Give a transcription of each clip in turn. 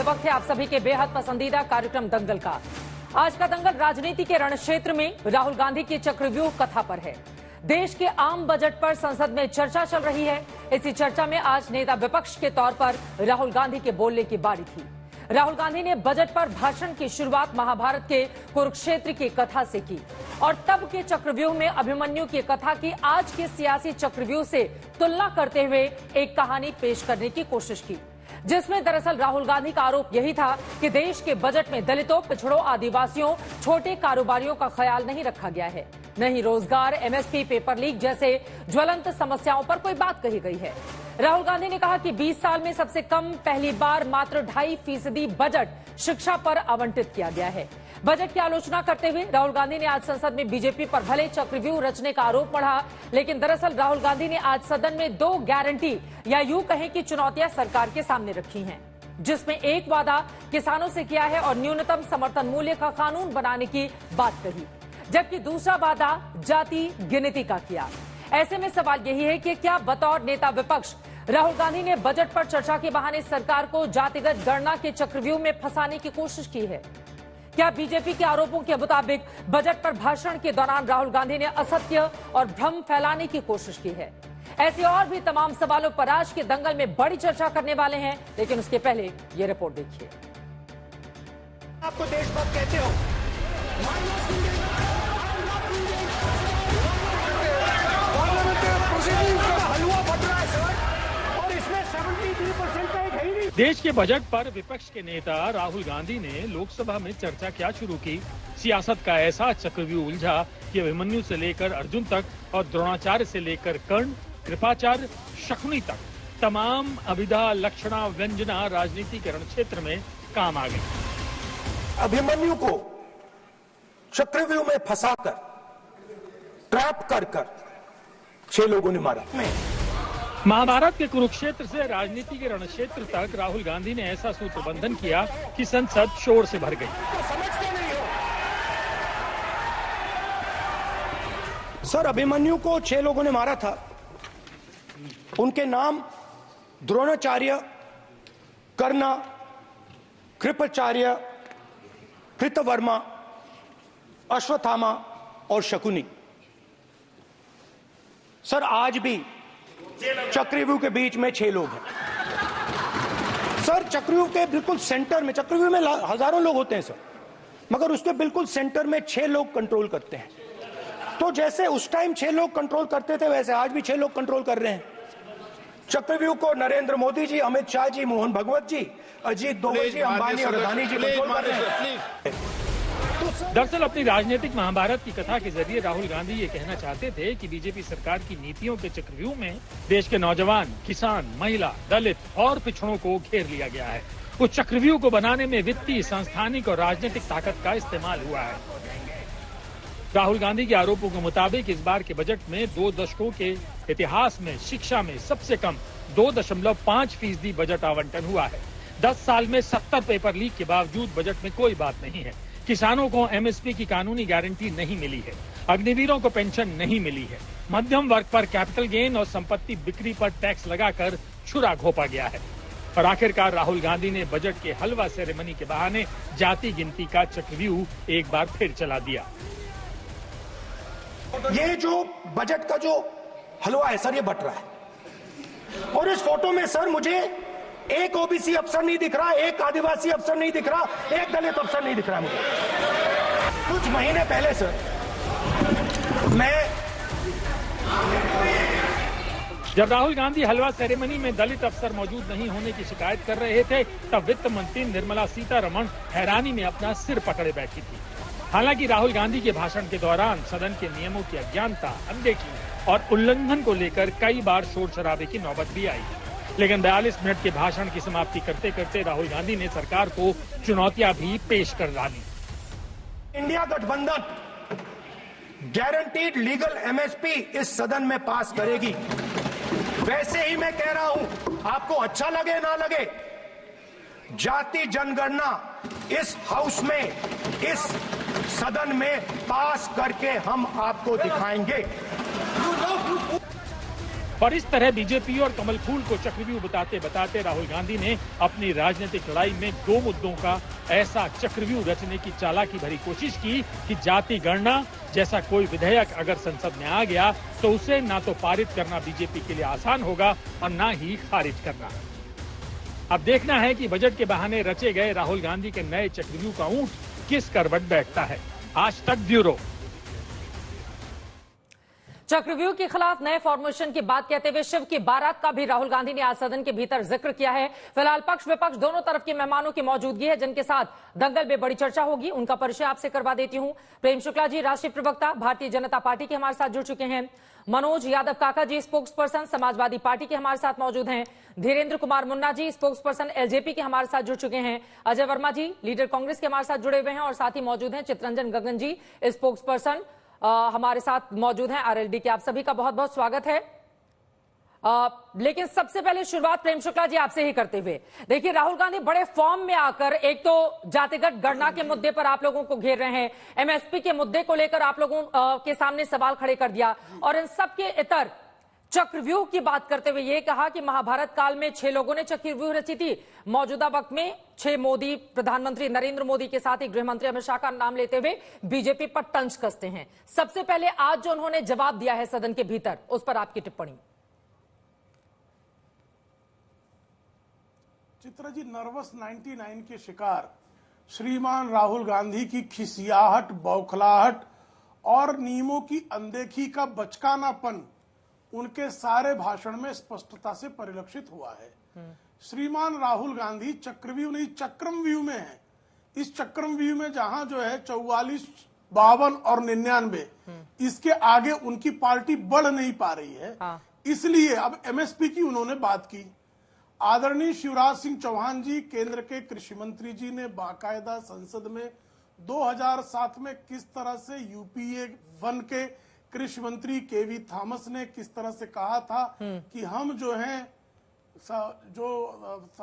वक्त है आप सभी के बेहद पसंदीदा कार्यक्रम दंगल का। आज का दंगल राजनीति के रण क्षेत्र में राहुल गांधी की चक्रव्यूह कथा पर है। देश के आम बजट पर संसद में चर्चा चल रही है। इसी चर्चा में आज नेता विपक्ष के तौर पर राहुल गांधी के बोलने की बारी थी। राहुल गांधी ने बजट पर भाषण की शुरुआत महाभारत के कुरुक्षेत्र की कथा से की और तब के चक्रव्यूह में अभिमन्यु की कथा की आज के सियासी चक्रव्यूह से तुलना करते हुए एक कहानी पेश करने की कोशिश की, जिसमें दरअसल राहुल गांधी का आरोप यही था कि देश के बजट में दलितों, पिछड़ों, आदिवासियों, छोटे कारोबारियों का ख्याल नहीं रखा गया है। नहीं रोजगार, एमएसपी, पेपर लीक जैसे ज्वलंत समस्याओं पर कोई बात कही गई है। राहुल गांधी ने कहा कि 20 साल में सबसे कम पहली बार मात्र 2.5% बजट शिक्षा पर आवंटित किया गया है। बजट की आलोचना करते हुए राहुल गांधी ने आज संसद में बीजेपी पर भले चक्रव्यूह रचने का आरोप मढ़ा, लेकिन दरअसल राहुल गांधी ने आज सदन में 2 गारंटी या यूं कहें कि चुनौतियां सरकार के सामने रखी हैं, जिसमें एक वादा किसानों से किया है और न्यूनतम समर्थन मूल्य का कानून बनाने की बात कही, जबकि दूसरा वादा जाति गिनती का किया। ऐसे में सवाल यही है कि क्या बतौर नेता विपक्ष राहुल गांधी ने बजट पर चर्चा के बहाने सरकार को जातिगत गणना के चक्रव्यूह में फंसाने की कोशिश की है? क्या बीजेपी के आरोपों के मुताबिक बजट पर भाषण के दौरान राहुल गांधी ने असत्य और भ्रम फैलाने की कोशिश की है? ऐसे और भी तमाम सवालों पर आज के दंगल में बड़ी चर्चा करने वाले हैं, लेकिन उसके पहले ये रिपोर्ट देखिए। आपको देशभक्त कहते हो, हलवा बट रहा है सर, और इसमें 73% का एक है ही नहीं। देश के बजट पर विपक्ष के नेता राहुल गांधी ने लोकसभा में चर्चा क्या शुरू की। सियासत का ऐसा चक्रव्यूह उलझा कि अभिमन्यु से लेकर अर्जुन तक और द्रोणाचार्य से लेकर कर्ण, कृपाचार्य, शकुनी तक तमाम अभिधा, लक्षणा, व्यंजना राजनीति के रण क्षेत्र में काम आ गई। अभिमन्यु को चक्रव्यूह में फंसाकर, ट्रैप कर 6 लोगों ने मारा। महाभारत के कुरुक्षेत्र से राजनीति के रण क्षेत्र तक राहुल गांधी ने ऐसा सूत्रबंधन किया कि संसद शोर से भर गई। सर, अभिमन्यु को 6 लोगों ने मारा था। उनके नाम द्रोणाचार्य, कर्ण, कृपाचार्य, कृतवर्मा, अश्वत्थामा और शकुनी। सर, आज भी चक्रव्यूह के बीच में 6 लोग हैं। सर, चक्रव्यूह के बिल्कुल सेंटर में, चक्रव्यूह में हजारों लोग होते हैं सर, मगर उसके बिल्कुल सेंटर में 6 लोग कंट्रोल करते हैं। तो जैसे उस टाइम 6 लोग कंट्रोल करते थे, वैसे आज भी 6 लोग कंट्रोल कर रहे हैं। चक्रव्यूह को नरेंद्र मोदी जी, अमित शाह जी, मोहन भगवत जी, अजीत दोवल जी, अंबानी और अदानी जी कंट्रोल कर रहे हैं। दरअसल अपनी राजनीतिक महाभारत की कथा के जरिए राहुल गांधी ये कहना चाहते थे कि बीजेपी सरकार की नीतियों के चक्रव्यूह में देश के नौजवान, किसान, महिला, दलित और पिछड़ों को घेर लिया गया है। उस चक्रव्यूह को बनाने में वित्तीय, संस्थानिक और राजनीतिक ताकत का इस्तेमाल हुआ है। राहुल गांधी के आरोपों के मुताबिक इस बार के बजट में 2 दशकों के इतिहास में शिक्षा में सबसे कम 2.5% बजट आवंटन हुआ है। 10 साल में 70 पेपर लीक के बावजूद बजट में कोई बात नहीं है। किसानों को एमएसपी की कानूनी गारंटी नहीं मिली है। अग्निवीरों को पेंशन नहीं मिली है। मध्यम वर्ग पर कैपिटल गेन और संपत्ति बिक्री पर टैक्स लगाकर छुरा घोंपा गया है। और आखिरकार राहुल गांधी ने बजट के हलवा सेरेमनी के बहाने जाति गिनती का चक्रव्यूह एक बार फिर चला दिया। ये जो बजट का जो हलवा है सर, ये बट रहा है। और इस फोटो में सर मुझे एक ओबीसी अफसर नहीं दिख रहा, एक आदिवासी अफसर नहीं दिख रहा, एक दलित अफसर नहीं दिख रहा मुझे। कुछ महीने पहले सर जब राहुल गांधी हलवा सेरेमनी में दलित अफसर मौजूद नहीं होने की शिकायत कर रहे थे, तब वित्त मंत्री निर्मला सीतारमण हैरानी में अपना सिर पकड़े बैठी थी। हालांकि राहुल गांधी के भाषण के दौरान सदन के नियमों की अज्ञानता, अनदेखी और उल्लंघन को लेकर कई बार शोर शराबे की नौबत भी आई, लेकिन 42 मिनट के भाषण की समाप्ति करते करते राहुल गांधी ने सरकार को चुनौतियां भी पेश कर डाली। इंडिया गठबंधन गारंटीड लीगल एमएसपी इस सदन में पास करेगी। वैसे ही मैं कह रहा हूं, आपको अच्छा लगे ना लगे, जाति जनगणना इस हाउस में, इस सदन में पास करके हम आपको दिखाएंगे। और इस तरह बीजेपी और कमल फूल को चक्रव्यूह बताते बताते राहुल गांधी ने अपनी राजनीतिक लड़ाई में 2 मुद्दों का ऐसा चक्रव्यूह रचने की चालाकी भरी कोशिश की कि जाति गणना जैसा कोई विधेयक अगर संसद में आ गया तो उसे ना तो पारित करना बीजेपी के लिए आसान होगा और ना ही खारिज करना। अब देखना है कि बजट के बहाने रचे गए राहुल गांधी के नए चक्रव्यूह का ऊंट किस करवट बैठता है। आज तक ब्यूरो। चक्रव्यूह के खिलाफ नए फॉर्मेशन की बात कहते हुए शिव की बारात का भी राहुल गांधी ने आज सदन के भीतर जिक्र किया है। फिलहाल पक्ष विपक्ष दोनों तरफ के मेहमानों की मौजूदगी है जिनके साथ दंगल में बड़ी चर्चा होगी। उनका परिचय आपसे करवा देती हूं। प्रेम शुक्ला जी राष्ट्रीय प्रवक्ता भारतीय जनता पार्टी के हमारे साथ जुड़ चुके हैं। मनोज यादव काका जी स्पोक्स पर्सन समाजवादी पार्टी के हमारे साथ मौजूद हैं। Dhirendra Kumar Munna ji spokes person LJP के हमारे साथ जुड़ चुके हैं। अजय वर्मा जी लीडर कांग्रेस के हमारे साथ जुड़े हुए हैं और साथ ही मौजूद हैं चितरंजन गगन जी स्पोक्स पर्सन हमारे साथ मौजूद हैं आरएलडी के। आप सभी का बहुत बहुत स्वागत है। लेकिन सबसे पहले शुरुआत प्रेम शुक्ला जी आपसे ही करते हुए, देखिए राहुल गांधी बड़े फॉर्म में आकर एक तो जातिगत गणना के मुद्दे पर आप लोगों को घेर रहे हैं, एमएसपी के मुद्दे को लेकर आप लोगों के सामने सवाल खड़े कर दिया और इन सब के इतर चक्रव्यूह की बात करते हुए ये कहा कि महाभारत काल में 6 लोगों ने चक्रव्यूह रची थी। मौजूदा वक्त में 6 मोदी प्रधानमंत्री नरेंद्र मोदी के साथ ही गृह मंत्री अमित शाह का नाम लेते हुए बीजेपी पर तंज कसते हैं। सबसे पहले आज जो उन्होंने जवाब दिया है सदन के भीतर, उस पर आपकी टिप्पणी। चित्रा जी, नर्वस 99 के शिकार श्रीमान राहुल गांधी की खिसियाहट, बौखलाहट और नियमों की अनदेखी का बचकानापन उनके सारे भाषण में स्पष्टता से परिलक्षित हुआ है। श्रीमान राहुल गांधी चक्रव्यूह नहीं चक्रमव्यूह में है। इस चक्रमव्यूह में जहां जो है 44, 52 और 99 इसके आगे उनकी पार्टी बढ़ नहीं पा रही है। इसलिए अब एमएसपी की उन्होंने बात की। आदरणीय शिवराज सिंह चौहान जी केंद्र के कृषि मंत्री जी ने बाकायदा संसद में 2007 में किस तरह से यूपीए 1 के कृषि मंत्री केवी थॉमस ने किस तरह से कहा था कि हम जो है जो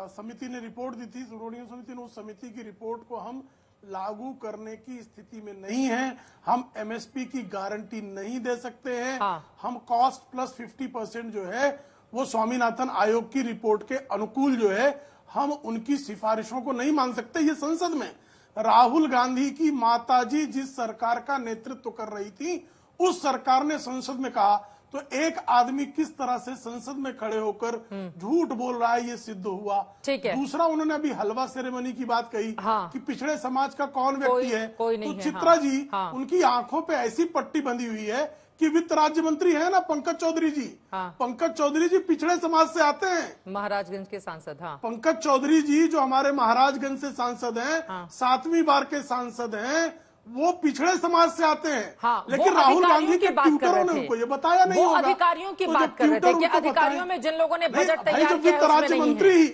समिति ने रिपोर्ट दी थी, सुरोनियम समिति ने, उस समिति की रिपोर्ट को हम लागू करने की स्थिति में नहीं है। हम एमएसपी की गारंटी नहीं दे सकते हैं। हम कॉस्ट प्लस 50% जो है वो स्वामीनाथन आयोग की रिपोर्ट के अनुकूल जो है हम उनकी सिफारिशों को नहीं मान सकते। ये संसद में राहुल गांधी की माताजी जिस सरकार का नेतृत्व कर रही थी उस सरकार ने संसद में कहा, तो एक आदमी किस तरह से संसद में खड़े होकर झूठ बोल रहा है ये सिद्ध हुआ। दूसरा उन्होंने अभी हलवा सेरेमनी की बात कही कि पिछड़े समाज का कौन व्यक्ति है। तो चित्रा जी उनकी आंखों पे ऐसी पट्टी बंधी हुई है कि वित्त राज्य मंत्री है ना पंकज चौधरी जी। पंकज चौधरी जी पिछड़े समाज से आते हैं, महाराजगंज के सांसद। पंकज चौधरी जी जो हमारे महाराजगंज से सांसद हैं, 7वीं बार के सांसद हैं, वो पिछड़े समाज से आते हैं। लेकिन राहुल गांधी के ट्यूटरों ने उनको ये बताया नहीं होगा। अधिकारियों की बात कर रहे थे कि अधिकारियों में जिन लोगों ने बजट तैयार किया वित्त राज्य मंत्री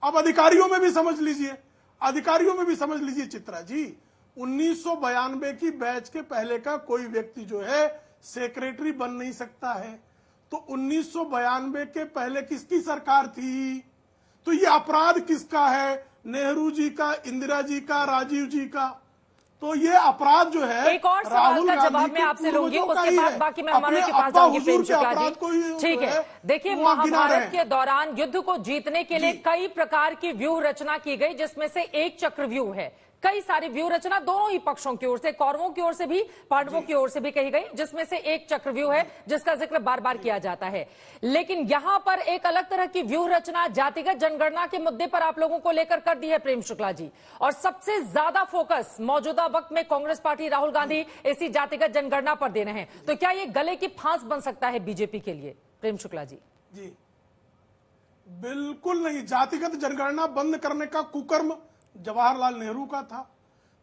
अब अधिकारियों में भी समझ लीजिए, अधिकारियों में भी समझ लीजिए चित्रा जी, 1992 की बैच के पहले का कोई व्यक्ति जो है सेक्रेटरी बन नहीं सकता है। तो 1992 के पहले किसकी सरकार थी? तो ये अपराध किसका है? नेहरू जी का, इंदिरा जी का, राजीव जी का। तो ये अपराध जो है एक और सवाल का जवाब मैं आपसे लूंगी, उसके बाद बाकी मेहमानों के पास जाऊंगी। प्रेम शुक्ला जी ठीक है, देखिए महाभारत के दौरान युद्ध को जीतने के लिए कई प्रकार की व्यूह रचना की गई जिसमें से एक चक्रव्यूह है। कई सारी व्यूह रचना दोनों ही पक्षों की ओर से, कौरवों की ओर से भी पांडवों की ओर से भी कही गई, जिसमें से एक चक्रव्यूह है जिसका जिक्र बार बार किया जाता है। लेकिन यहां पर एक अलग तरह की व्यूह रचना जातिगत जनगणना के मुद्दे पर आप लोगों को लेकर कर दी है प्रेम शुक्ला जी, और सबसे ज्यादा फोकस मौजूदा वक्त में कांग्रेस पार्टी राहुल गांधी इसी जातिगत जनगणना पर दे रहे हैं। तो क्या ये गले की फांस बन सकता है बीजेपी के लिए? प्रेम शुक्ला जी। जी बिल्कुल नहीं। जातिगत जनगणना बंद करने का कुकर्म जवाहरलाल नेहरू का था।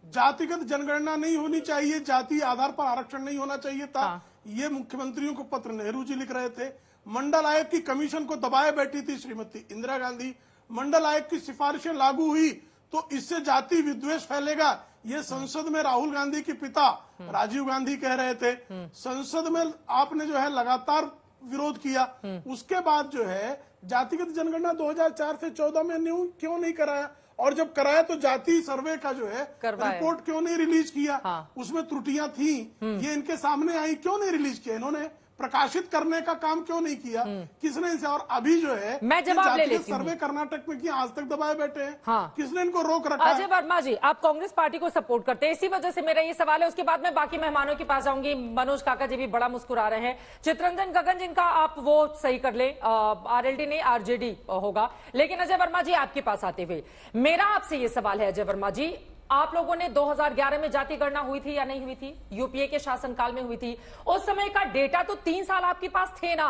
जातिगत जनगणना नहीं होनी चाहिए, जाति आधार पर आरक्षण नहीं होना चाहिए था। ये मुख्यमंत्रियों को पत्र नेहरू जी लिख रहे थे। मंडल आयोग की कमीशन को दबाए बैठी थी श्रीमती इंदिरा गांधी। मंडल आयोग की सिफारिशें लागू हुई तो इससे जाति विद्वेष फैलेगा, ये संसद में राहुल गांधी के पिता राजीव गांधी कह रहे थे। संसद में आपने जो है लगातार विरोध किया। उसके बाद जो है जातिगत जनगणना 2004 से 14 में क्यों नहीं कराया, और जब कराया तो जाति सर्वे का जो है रिपोर्ट क्यों नहीं रिलीज किया? उसमें त्रुटियां थी, ये इनके सामने आई, क्यों नहीं रिलीज किया? इन्होंने प्रकाशित करने का काम क्यों नहीं किया? किसने इसे, और अभी जो है मैं जवाब ले लेती हूं। सर्वे कर्नाटक में किया, आज तक दबाए बैठे हैं। हाँ। किसने इनको रोक रखा है? अजय वर्मा जी, आप कांग्रेस पार्टी को सपोर्ट करते हैं, इसी वजह से मेरा ये सवाल है। उसके बाद मैं बाकी मेहमानों के पास जाऊंगी। मनोज काका जी भी बड़ा मुस्कुरा रहे हैं। चित्ररंजन गगन जिनका आप वो सही कर ले, आरएलडी नहीं आरजेडी होगा। लेकिन अजय वर्मा जी आपके पास आते हुए मेरा आपसे ये सवाल है, अजय वर्मा जी, आप लोगों ने 2011 में जाति गणना हुई थी या नहीं हुई थी? यूपीए के शासनकाल में हुई थी। उस समय का डेटा तो 3 साल आपके पास थे ना,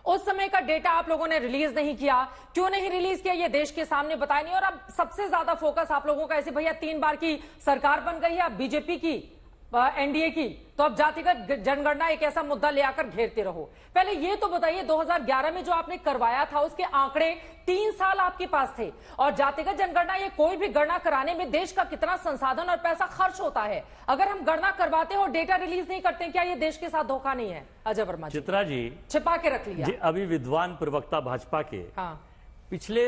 उस समय का डेटा आप लोगों ने रिलीज नहीं किया। क्यों नहीं रिलीज किया ये देश के सामने बताया नहीं। और अब सबसे ज्यादा फोकस आप लोगों का, ऐसे भैया 3 बार की सरकार बन गई है अब बीजेपी की, एनडीए की, तो अब जातिगत जनगणना एक ऐसा मुद्दा ले आकर घेरते रहो। पहले ये तो बताइए 2011 में जो आपने करवाया था उसके आंकड़े 3 साल आपके पास थे, और जातिगत जनगणना, ये कोई भी गणना कराने में देश का कितना संसाधन और पैसा खर्च होता है। अगर हम गणना करवाते हैं और डेटा रिलीज नहीं करते, क्या ये देश के साथ धोखा नहीं है? अजय वर्मा जी, चित्रा जी छिपा के रख लिया। अभी विद्वान प्रवक्ता भाजपा के हाँ, पिछले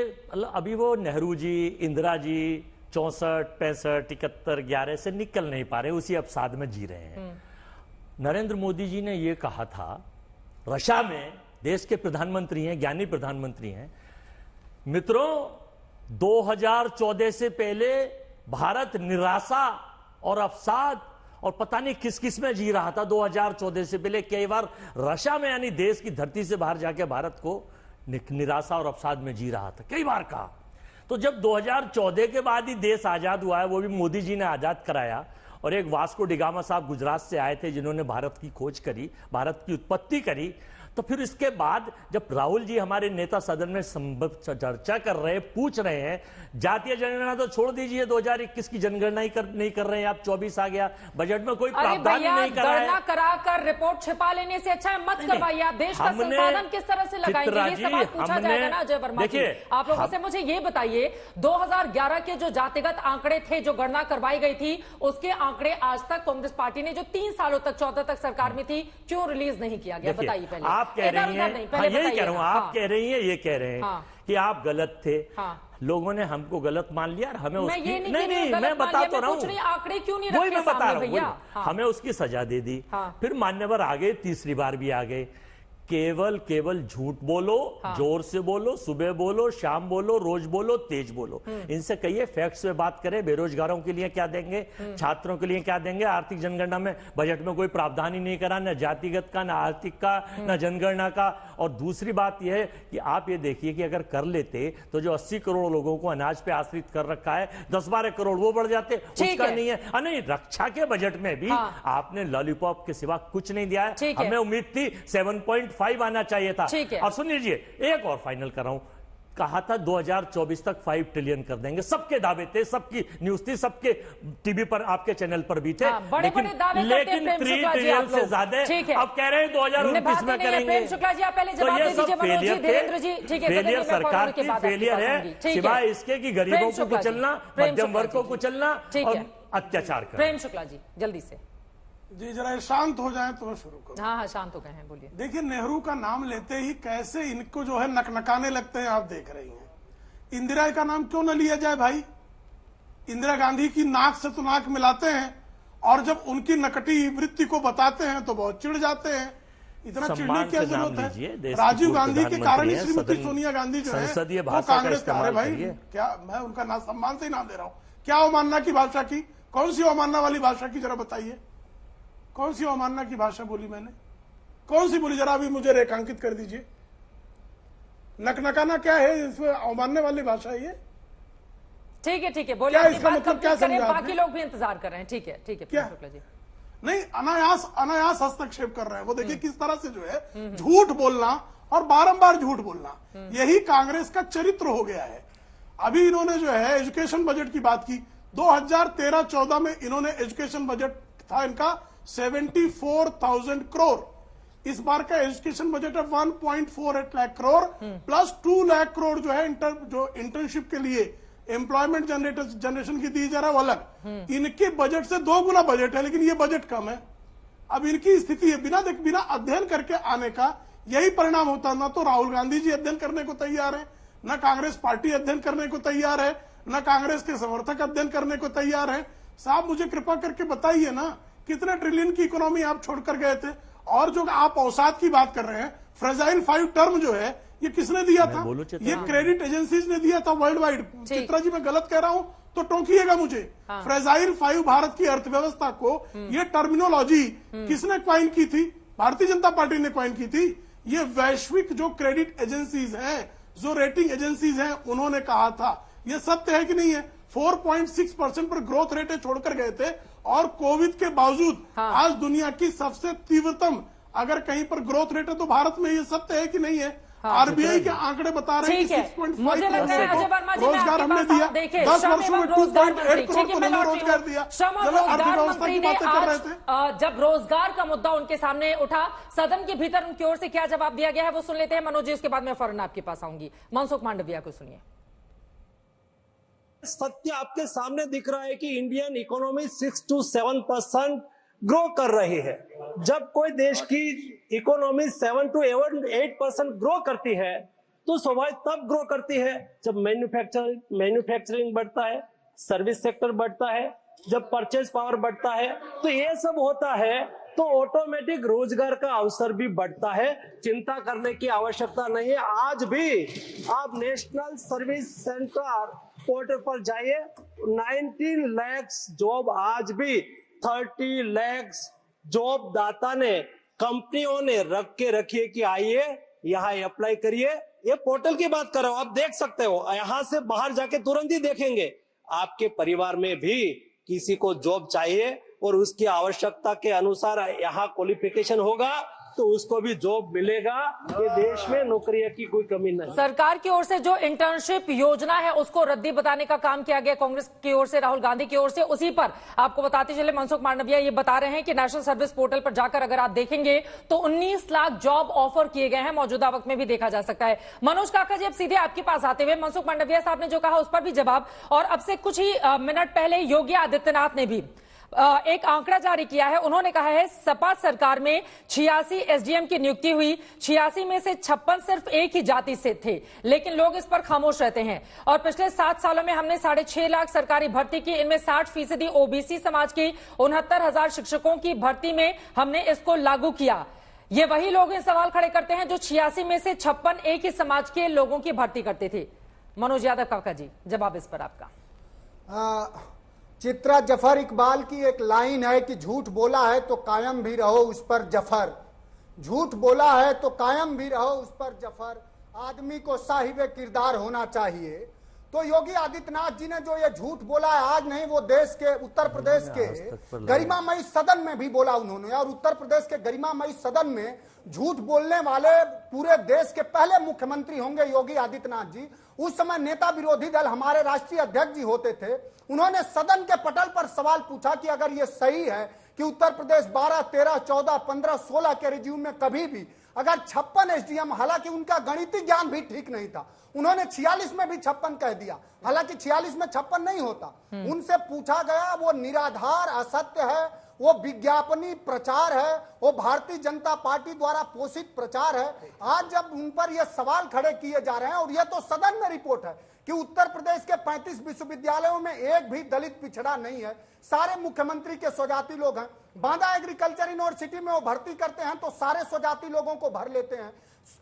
अभी वो नेहरू जी, इंदिरा जी 64, 65, 71, 11 से निकल नहीं पा रहे, उसी अवसाद में जी रहे हैं। नरेंद्र मोदी जी ने यह कहा था, रशिया में देश के प्रधानमंत्री हैं, ज्ञानी प्रधानमंत्री हैं, मित्रों 2014 से पहले भारत निराशा और अवसाद और पता नहीं किस किस में जी रहा था। 2014 से पहले कई बार रशिया में, यानी देश की धरती से बाहर जाके भारत को निराशा और अवसाद में जी रहा था, कई बार कहा। तो जब 2014 के बाद ही देश आजाद हुआ है, वो भी मोदी जी ने आजाद कराया, और एक वास्को डिगामा साहब गुजरात से आए थे जिन्होंने भारत की खोज करी, भारत की उत्पत्ति करी। तो फिर इसके बाद जब राहुल जी हमारे नेता सदन में चर्चा कर रहे हैं, पूछ रहे हैं, जातीय जनगणना तो छोड़ दीजिए, 2021 की जनगणना ही नहीं कर रहे हैं आप, 24 आ गया, बजट में कोई प्रावधान नहीं करा है। गणना कराकर रिपोर्ट छिपा लेने से अच्छा है मत करवाइए। आप देश का संसाधन किस तरह से लगाएंगे, ये सवाल पूछा जाएगा ना अजय वर्मा जी। आप लोगों से मुझे ये बताइए, 2011 के जो जातिगत आंकड़े थे, जो गणना करवाई गई थी, उसके आंकड़े आज तक कांग्रेस पार्टी ने जो 3 सालों तक 14 तक सरकार में थी, क्यों रिलीज नहीं किया गया? बताइए पहले। आप कह रही हैं, यही कह रहा हूं, आप कह रही हैं, ये कह रहे हैं कि आप गलत थे, लोगों ने हमको गलत मान लिया और हमें उसकी नहीं मैं बता तो रहा हूं, आंकड़े क्यों नहीं वही मैं बता रहा भैया? हूं, हमें उसकी सजा दे दी। फिर मान्यवर आ गए, तीसरी बार भी आ गए। केवल झूठ बोलो, जोर से बोलो, सुबह बोलो, शाम बोलो, रोज बोलो, तेज बोलो। इनसे कहिए फैक्ट्स पे बात करें। बेरोजगारों के लिए क्या देंगे, छात्रों के लिए क्या देंगे? आर्थिक जनगणना में बजट में कोई प्रावधान ही नहीं करा, न जातिगत का, न आर्थिक का, न जनगणना का। और दूसरी बात यह है कि आप ये देखिए कि अगर कर लेते तो जो 80 करोड़ लोगों को अनाज पे आश्रित कर रखा है, 10-12 करोड़ वो बढ़ जाते, उसका नहीं है। नहीं, रक्षा के बजट में भी आपने लॉलीपॉप के सिवा कुछ नहीं दिया है। हमें उम्मीद थी 7.5 आना चाहिए था। और सुन लीजिए, एक और फाइनल कर रहा हूं, कहा था 2024 तक 5 ट्रिलियन कर देंगे, सबके दावे थे, सबकी न्यूज थी, सबके टीवी पर, आपके चैनल पर भी थे। लेकिन 3 ट्रिलियन से ज्यादा अब कह रहे हैं 2029 में करेंगे। शुक्ला जी, आप पहले जवाब दे दीजिए। मनोज जी, धीरेन्द्र जी, ठीक है, फेलियर सरकार की फेलियर है, सिवाय इसके कि गरीबों को कुचलना, मध्यम वर्ग को कुचलना और अत्याचार करना। प्रेम शुक्ला जी, जल्दी से जी, जरा शांत हो जाए तो मैं शुरू करूं। हाँ, शांत हो गए हैं, बोलिए। देखिए, नेहरू का नाम लेते ही कैसे इनको जो है नकनकाने लगते हैं, आप देख रही हैं। इंदिरा का नाम क्यों न लिया जाए भाई? इंदिरा गांधी की नाक से तो नाक मिलाते हैं, और जब उनकी नकटी वृत्ति को बताते हैं तो बहुत चिढ़ जाते हैं। इतना चिढ़ने की क्या जरूरत है? राजीव गांधी के कारण ही श्रीमती सोनिया गांधी जो है वो कांग्रेस का है भाई। क्या मैं उनका ना सम्मान से ही नाम दे रहा हूं? क्या अवमानना की भाषा की? कौन सी अवमानना वाली भाषा की, जरा बताइए। कौन सी अवमानना की भाषा बोली मैंने? कौन सी बोली, जरा अभी मुझे रेखांकित कर दीजिए। नकनकाना क्या है? इसमें अवमानने वाली भाषा है ये? ठीक है, बोलिए। क्या इसका मतलब क्या समझा? बाकी लोग भी इंतजार कर रहे हैं। ठीक है, क्या शुक्ला जी, नहीं, अनायास हस्तक्षेप कर रहे हैं वो। देखिए किस तरह से जो है झूठ बोलना और बारंबार झूठ बोलना, यही कांग्रेस का चरित्र हो गया है। अभी इन्होंने जो है एजुकेशन बजट की बात की। 2013-14 में इन्होंने एजुकेशन बजट था इनका 74,000 करोड़। इस बार का एजुकेशन बजट है 1.48 लाख करोड़ प्लस 2 लाख करोड़ जो है जो इंटर्नशिप के लिए एम्प्लॉयमेंट जनरेशन की दी जा रहा है वो अलग। इनके बजट से 2 गुना बजट है, लेकिन ये बजट कम है। अब इनकी स्थिति है, बिना अध्ययन करके आने का यही परिणाम होता। ना तो राहुल गांधी जी अध्ययन करने को तैयार है, न कांग्रेस पार्टी अध्ययन करने को तैयार है, न कांग्रेस के समर्थक अध्ययन करने को तैयार है। साहब मुझे कृपा करके बताइए ना, कितने ट्रिलियन की इकोनॉमी आप छोड़कर गए थे? और जो आप औसात की बात कर रहे हैं, फ्रेजाइल 5 टर्म जो है ये किसने दिया था? ये क्रेडिट एजेंसीज ने दिया था वर्ल्ड वाइड। चित्रा जी मैं गलत कह रहा हूं तो टोकिएगा मुझे। फ्रेजाइल 5 भारत की अर्थव्यवस्था को ये टर्मिनोलॉजी किसने क्वाइन की थी? भारतीय जनता पार्टी ने क्वाइन की थी। ये वैश्विक जो क्रेडिट एजेंसीज हैं, जो रेटिंग एजेंसीज हैं, उन्होंने कहा था। ये सत्य है कि नहीं है? 4.6% पर ग्रोथ रेट छोड़कर गए थे और कोविड के बावजूद आज दुनिया की सबसे तीव्रतम अगर कहीं पर ग्रोथ रेट है तो भारत में। ये सत्य है कि नहीं है? आरबीआई के आंकड़े बता रहे हैं कि 6.5% रोजगार हमने दिया। 10 वर्षों में 2.8 करोड़ को हमने रोजगार दिया। अर्थव्यवस्था की बातें कर रहे थे। जब रोजगार का मुद्दा उनके सामने उठा, सदन के भीतर उनकी ओर से क्या जवाब दिया गया है वो सुन लेते हैं। मनोज जी, उसके बाद मैं फौरन आपके पास आऊंगी। मनसुख मांडविया को सुनिए। सत्य आपके सामने दिख रहा है कि इंडियन इकोनॉमी 6 to 7% ग्रो कर रही है। जब कोई देश की इकोनॉमी 7 to 8% ग्रो करती है तो स्वाभाविक तब ग्रो करती है जब मैन्युफैक्चरिंग बढ़ता है, सर्विस सेक्टर बढ़ता है, जब परचेज पावर बढ़ता है। तो ये सब होता है तो ऑटोमेटिक रोजगार का अवसर भी बढ़ता है। चिंता करने की आवश्यकता नहीं है। आज भी आप नेशनल सर्विस सेंटर पोर्टल पर जाइए, 19 लाख जॉब, आज भी 30 लाख जॉब दाता ने, कंपनियों ने रख के रखिए कि आइए यहाँ अप्लाई करिए। ये पोर्टल की बात कर रहा हूं, आप देख सकते हो। यहाँ से बाहर जाके तुरंत ही देखेंगे आपके परिवार में भी किसी को जॉब चाहिए और उसकी आवश्यकता के अनुसार यहाँ क्वालिफिकेशन होगा तो उसको भी जॉब मिलेगा। ये देश में नौकरियों की कोई कमी नहीं। सरकार की ओर से जो इंटर्नशिप योजना है उसको रद्दी बताने का काम किया गया कांग्रेस की ओर से, राहुल गांधी की ओर से। उसी पर आपको बताते चले, मनसुख मांडविया ये बता रहे हैं कि नेशनल सर्विस पोर्टल पर जाकर अगर आप देखेंगे तो 19 लाख जॉब ऑफर किए गए हैं। मौजूदा वक्त में भी देखा जा सकता है। मनोज काका जी, अब सीधे आपके पास आते हुए, मनसुख मांडविया साहब ने जो कहा उस पर भी जवाब, और अब से कुछ ही मिनट पहले योगी आदित्यनाथ ने भी एक आंकड़ा जारी किया है। उन्होंने कहा है सपा सरकार में 86 एसडीएम की नियुक्ति हुई, 86 में से 56 सिर्फ एक ही जाति से थे, लेकिन लोग इस पर खामोश रहते हैं। और पिछले 7 सालों में हमने 6.5 लाख सरकारी भर्ती की, इनमें 60% ओबीसी समाज की, 69,000 शिक्षकों की भर्ती में हमने इसको लागू किया। ये वही लोग इन सवाल खड़े करते हैं जो 86 में से 56 एक ही समाज के लोगों की भर्ती करते थे। मनोज यादव काका जी, जवाब इस पर आपका। चित्रा जफर इकबाल की एक लाइन है कि झूठ बोला है तो कायम भी रहो उस पर जफर, झूठ बोला है तो कायम भी रहो उस पर जफर। आदमी को साहिबे किरदार होना चाहिए। तो योगी आदित्यनाथ जी ने जो ये झूठ बोला है, आज नहीं, वो देश के उत्तर प्रदेश के गरिमामयी सदन में भी बोला उन्होंने। और उत्तर प्रदेश के गरिमामयी सदन में झूठ बोलने वाले पूरे देश के पहले मुख्यमंत्री होंगे योगी आदित्यनाथ जी। उस समय नेता विरोधी दल हमारे राष्ट्रीय अध्यक्ष जी होते थे। उन्होंने सदन के पटल पर सवाल पूछा कि अगर ये सही है कि उत्तर प्रदेश 12, 13, 14, 15, 16 के रिज्यूम में कभी भी अगर 56 एसडीएम, हालांकि उनका गणितीय ज्ञान भी ठीक नहीं था, उन्होंने 46 में भी 56 कह दिया, हालांकि 46 में 56 नहीं होता। उनसे पूछा गया, वो निराधार असत्य है, वो विज्ञापनी प्रचार है, वो भारतीय जनता पार्टी द्वारा पोषित प्रचार है। आज जब उन पर ये सवाल खड़े किए जा रहे हैं, और यह तो सदन में रिपोर्ट है कि उत्तर प्रदेश के 35 विश्वविद्यालयों में एक भी दलित पिछड़ा नहीं है, सारे मुख्यमंत्री के स्वजाति लोग हैं। बांदा एग्रीकल्चर यूनिवर्सिटी में वो भर्ती करते हैं तो सारे स्वजाति लोगों को भर लेते हैं।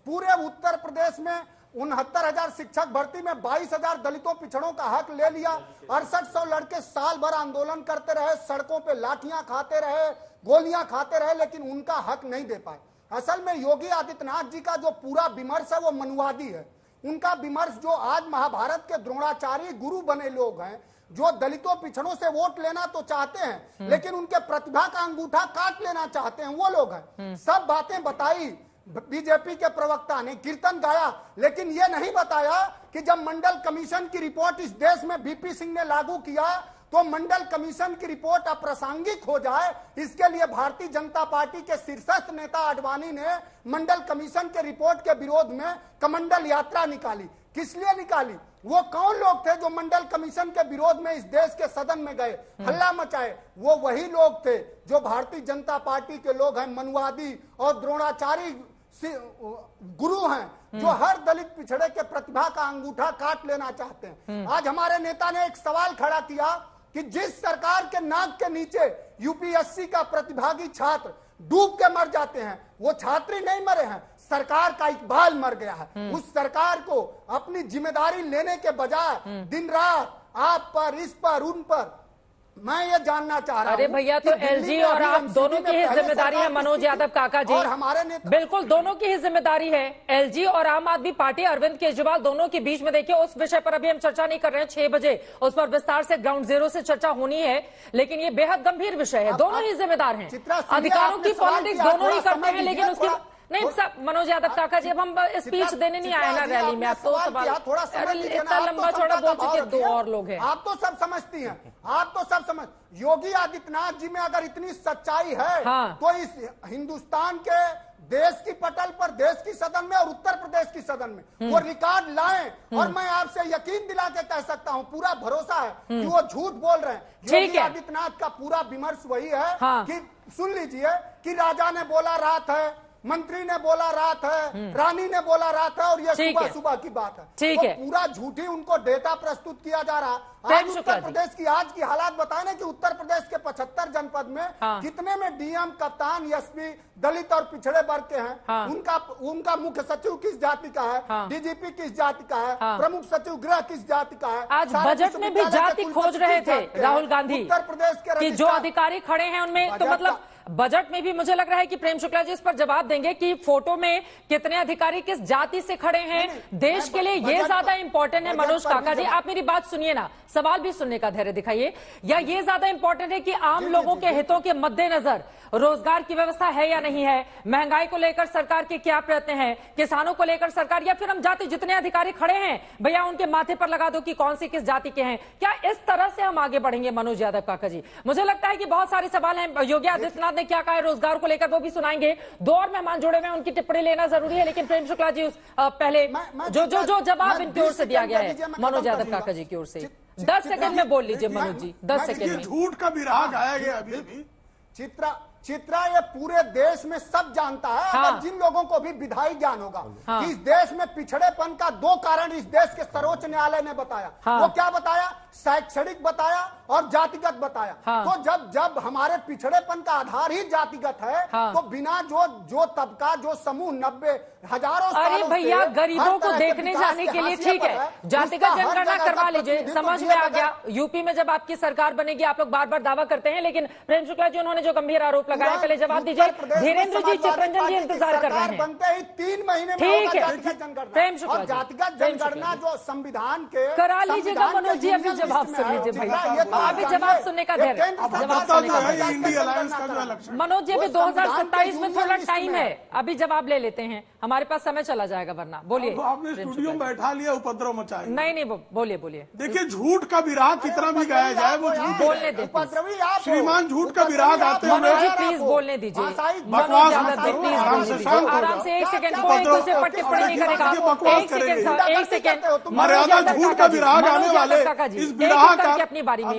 पूरे उत्तर प्रदेश में 69,000 शिक्षक भर्ती में 22,000 दलितों पिछड़ों का हक ले लिया। 6800 लड़के साल भर आंदोलन करते रहे, सड़कों पे लाठियां खाते रहे, गोलियां खाते रहे, लेकिन उनका हक नहीं दे पाए। असल में योगी आदित्यनाथ जी का जो पूरा विमर्श है वो मनवादी है। उनका विमर्श जो आज महाभारत के द्रोणाचार्य गुरु बने लोग हैं, जो दलितों पिछड़ों से वोट लेना तो चाहते हैं लेकिन उनके प्रतिभा का अंगूठा काट लेना चाहते हैं, वो लोग हैं। सब बातें बताई बीजेपी के प्रवक्ता ने, कीर्तन गाया, लेकिन यह नहीं बताया कि जब मंडल कमीशन की रिपोर्ट इस देश में वीपी सिंह ने लागू किया तो मंडल कमीशन की रिपोर्ट अप्रासंगिक हो जाए, इसके लिए भारतीय जनता पार्टी के शीर्षस्थ नेता आडवाणी ने मंडल कमीशन के रिपोर्ट के विरोध में कमंडल यात्रा निकाली। किस लिए निकाली? वो कौन लोग थे जो मंडल कमीशन के विरोध में इस देश के सदन में गए, हल्ला मचाए? वो वही लोग थे जो भारतीय जनता पार्टी के लोग हैं, मनवादी और द्रोणाचारी गुरु हैं, जो हर दलित पिछड़े के प्रतिभा का अंगूठा काट लेना चाहते हैं। आज हमारे नेता ने एक सवाल खड़ा किया कि जिस सरकार के नाक के नीचे यूपीएससी का प्रतिभागी छात्र डूब के मर जाते हैं। वो छात्री नहीं मरे हैं, सरकार का इकबाल मर गया है। उस सरकार को अपनी जिम्मेदारी लेने के बजाय दिन रात आप पर, इस पर, उन पर, मैं ये जानना चाह रहा हूं। अरे भैया, तो एलजी और आप दोनों की ही जिम्मेदारी है मनोज यादव काका जी, और हमारे नेता बिल्कुल दोनों की ही जिम्मेदारी है। एलजी और आम आदमी पार्टी, अरविंद केजरीवाल, दोनों के बीच में देखिए, उस विषय पर अभी हम चर्चा नहीं कर रहे हैं। 6 बजे उस पर विस्तार से ग्राउंड जीरो से चर्चा होनी है, लेकिन ये बेहद गंभीर विषय है। दोनों ही जिम्मेदार हैं, अधिकारों की पॉलिटिक्स दोनों ही करते हैं, लेकिन उसकी नहीं सब मनोज यादव काका जी, अब हम स्पीच देने नहीं आए ना रैली में। आप तो सवाल इतना लंबा चौड़ा बोल चुके, 2 और लोग हैं। आप तो सब समझती हैं, आप तो सब समझ। योगी आदित्यनाथ जी में अगर इतनी सच्चाई है तो इस हिंदुस्तान के देश की पटल पर, देश की सदन में और उत्तर प्रदेश की सदन में वो रिकॉर्ड लाएं। और मैं आपसे यकीन दिला के कह सकता हूं, पूरा भरोसा है कि वो झूठ बोल रहे हैं। योगी आदित्यनाथ का पूरा विमर्श वही है कि सुन लीजिए कि राजा ने बोला रात है, मंत्री ने बोला रात है, रानी ने बोला रात है, और ये सुबह सुबह की बात है। ठीक है, पूरा झूठी उनको डेटा प्रस्तुत किया जा रहा है। आज उत्तर प्रदेश की आज की हालात बताए ना कि उत्तर प्रदेश के 75 जनपद में कितने में डीएम, कप्तान, एसपी दलित और पिछड़े वर्ग के हैं। उनका मुख्य सचिव किस जाति का है, डीजीपी किस जाति का है, प्रमुख सचिव गृह किस जाति का है। आज बजट में भी जाति खोज रहे थे राहुल गांधी, उत्तर प्रदेश के जो अधिकारी खड़े हैं उनमें, तो मतलब बजट में भी मुझे लग रहा है कि प्रेम शुक्ला जी इस पर जवाब देंगे कि फोटो में कितने अधिकारी किस जाति से खड़े हैं। देश के लिए ये ज्यादा इंपॉर्टेंट है। मनोज काका जी, आप मेरी बात सुनिए ना, सवाल भी सुनने का धैर्य दिखाइए। या ये ज्यादा इंपॉर्टेंट है कि आम लोगों के हितों के मद्देनजर रोजगार की व्यवस्था है या नहीं है, महंगाई को लेकर सरकार के क्या प्रयत्न हैं, किसानों को लेकर सरकार, या फिर हम जाति जितने अधिकारी खड़े हैं भैया उनके माथे पर लगा दो कि कौन सी किस जाति के हैं। क्या इस तरह से हम आगे बढ़ेंगे मनोज यादव काका जी? मुझे लगता है कि बहुत सारे सवाल हैं। योगी आदित्यनाथ ने क्या कहा है रोजगार को लेकर, वो भी सुनाएंगे। 2 और मेहमान जुड़े हुए हैं, उनकी टिप्पणी लेना जरूरी है, लेकिन प्रेम शुक्ला जी पहले जो जवाब इनकी ओर से दिया गया है मनोज यादव काका जी की ओर से 10 सेकंड में बोल लीजिए मनोज जी, 10 सेकंड में। झूठ का विराह गाया गया अभी। चित्रा ये पूरे देश में सब जानता है। अगर जिन लोगों को भी विधायी ज्ञान होगा कि इस देश में पिछड़ेपन का 2 कारण इस देश के सर्वोच्च न्यायालय ने बताया। वो क्या बताया? शैक्षणिक बताया और जातिगत बताया। तो जब हमारे पिछड़ेपन का आधार ही जातिगत है तो बिना जो तबका, जो समूह 90 हजारों अरे भैया गरीबों को देखने जाने के लिए ठीक है, जातिगत जनगणना करवा लीजिए, समझ में आ गया। यूपी में जब आपकी सरकार बनेगी, आप लोग बार बार दावा करते हैं, लेकिन प्रेम शुक्ला जी उन्होंने जो गंभीर आरोप लगाया, पहले जवाब दीजिए। धीरेन्द्र जी, चित्रंजन जी इंतजार कर रहे हैं। बनते ही 3 महीने में ठीक है, प्रेम शुक्ला, जातिगत जनगणना जो संविधान के करा लीजिएगा मनोज जी, अभी जवाब सुन लीजिए भैया, अभी जवाब सुनने का धैर्य, जवाब सुनने का इंडिया अलायंस का जो इलेक्शन मनोज जी, अभी 2027 में थोड़ा टाइम है, अभी जवाब ले लेते हैं, हमारे पास समय चला जाएगा वरना। बोलिए। आपने स्टूडियो में बैठा लिया, उपद्रव मचाया। नहीं बोलिए। देखिए, झूठ का विराह कितना भी गाया जाए वो झूठ बोलने दे। श्रीमान झूठ का विराह गाते हुए मनोज जी प्लीज बोलने दीजिए। मनोज यादव जी प्लीज बोलने दीजिए आराम से। 1 सेकंड, कोई दूसरे पर टिप्पणी नहीं करेगा। 1 सेकंड मर्यादा झूठ का विराह गाने वाले इस विराह का अपनी बारी में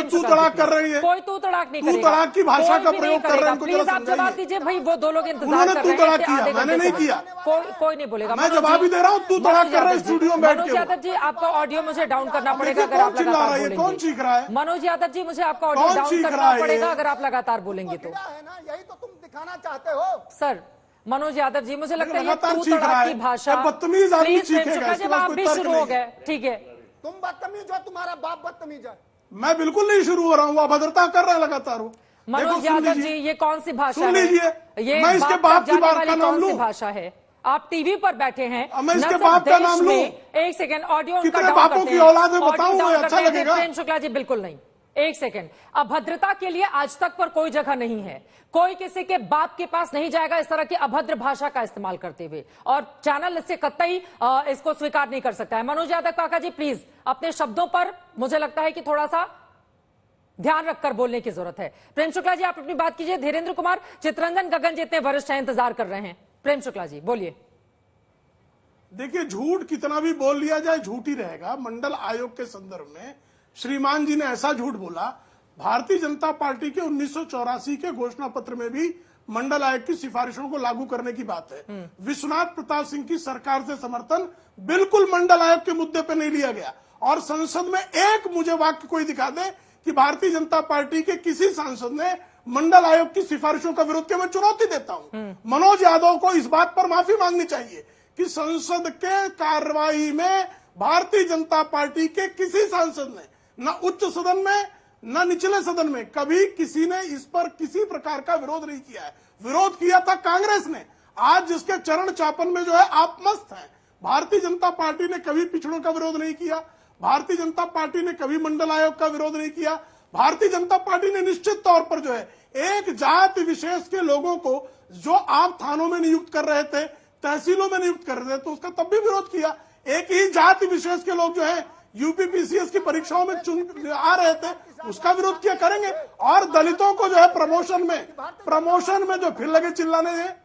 तू तड़ाक कर रही है। कोई तू तड़ाक नहीं तू तड़ाक की भाषा का प्रयोग कर रहे हैं। प्लीज आप जवाब दीजिए भाई, वो 2 लोग इंतजार कर रहे हैं। मैंने नहीं किया, कोई नहीं बोलेगा। मैं जवाब ही दे रहा हूँ, तू तड़ाक कर रहा है स्टूडियो में बैठ के। मनोज यादव जी, आपका ऑडियो मुझे डाउन करना पड़ेगा अगर आप लगातार बोलेंगे। कौन सीख रहा है? मनोज यादव जी, मुझे आपका ऑडियो डाउन करना पड़ेगा अगर आप लगातार बोलेंगे तो। यही तो तुम दिखाना चाहते हो सर। मनोज यादव जी, मुझे लगता है ये लगातार तू सीख रहा तड़ाक है। की भाषा, बदतमीज आदमी प्लीज सीखेगा, प्रेम शुक्ला जी, आप भी शुरू हो गए। ठीक है, तुम बदतमीज हो, तुम्हारा बाप बदतमीज है। मैं बिल्कुल नहीं शुरू हो रहा हूँ, अभद्रता कर रहा है लगातार। मनोज यादव जी, ये कौन सी भाषा है? ये मैं इसके बाप की बात का नाम लूं? भाषा है। आप टीवी पर बैठे हैं, मैं इसके बाप का नाम लूं? 1 सेकंड, ऑडियो कितने बापों की औलाद है बताऊं, अच्छा लगेगा? प्रेम शुक्ला जी बिल्कुल नहीं। 1 सेकंड, अभद्रता के लिए आज तक पर कोई जगह नहीं है। कोई किसी के बाप के पास नहीं जाएगा इस तरह की अभद्र भाषा का इस्तेमाल करते हुए, और चैनल इससे कतई इसको स्वीकार नहीं कर सकता है। मनोज यादव काका जी प्लीज अपने शब्दों पर मुझे लगता है कि थोड़ा सा ध्यान रखकर बोलने की जरूरत है। प्रेम शुक्ला जी, आप अपनी बात कीजिए। धीरेन्द्र कुमार, चित्रंजन, गगन जी इतने वरिष्ठ हैं, इंतजार कर रहे हैं। प्रेम शुक्ला जी बोलिए। देखिए, झूठ कितना भी बोल लिया जाए झूठ ही रहेगा। मंडल आयोग के संदर्भ में श्रीमान जी ने ऐसा झूठ बोला, भारतीय जनता पार्टी के 1984 के घोषणा पत्र में भी मंडल आयोग की सिफारिशों को लागू करने की बात है। विश्वनाथ प्रताप सिंह की सरकार से समर्थन बिल्कुल मंडल आयोग के मुद्दे पर नहीं लिया गया, और संसद में एक मुझे वाक्य कोई दिखा दे कि भारतीय जनता पार्टी के किसी सांसद ने मंडल आयोग की सिफारिशों का विरोध किया। मैं चुनौती देता हूं मनोज यादव को इस बात पर माफी मांगनी चाहिए कि संसद के कार्रवाई में भारतीय जनता पार्टी के किसी सांसद ने न उच्च सदन में न निचले सदन में कभी किसी ने इस पर किसी प्रकार का विरोध नहीं किया है। विरोध किया था कांग्रेस ने। आज जिसके चरण चापन में जो है आप मस्त हैं। भारतीय जनता पार्टी ने कभी पिछड़ों का विरोध नहीं किया। भारतीय जनता पार्टी ने कभी मंडल आयोग का विरोध नहीं किया। भारतीय जनता पार्टी ने निश्चित तौर पर जो है एक जाति विशेष के लोगों को जो आप थानों में नियुक्त कर रहे थे, तहसीलों में नियुक्त कर रहे थे, तो उसका तब भी विरोध किया। एक ही जाति विशेष के लोग जो है यूपीपीसीएस की परीक्षाओं में आ रहे थे, उसका विरोध किया करेंगे। और दलितों को जो है प्रमोशन में जो फिर लगे चिल्लाने हैं,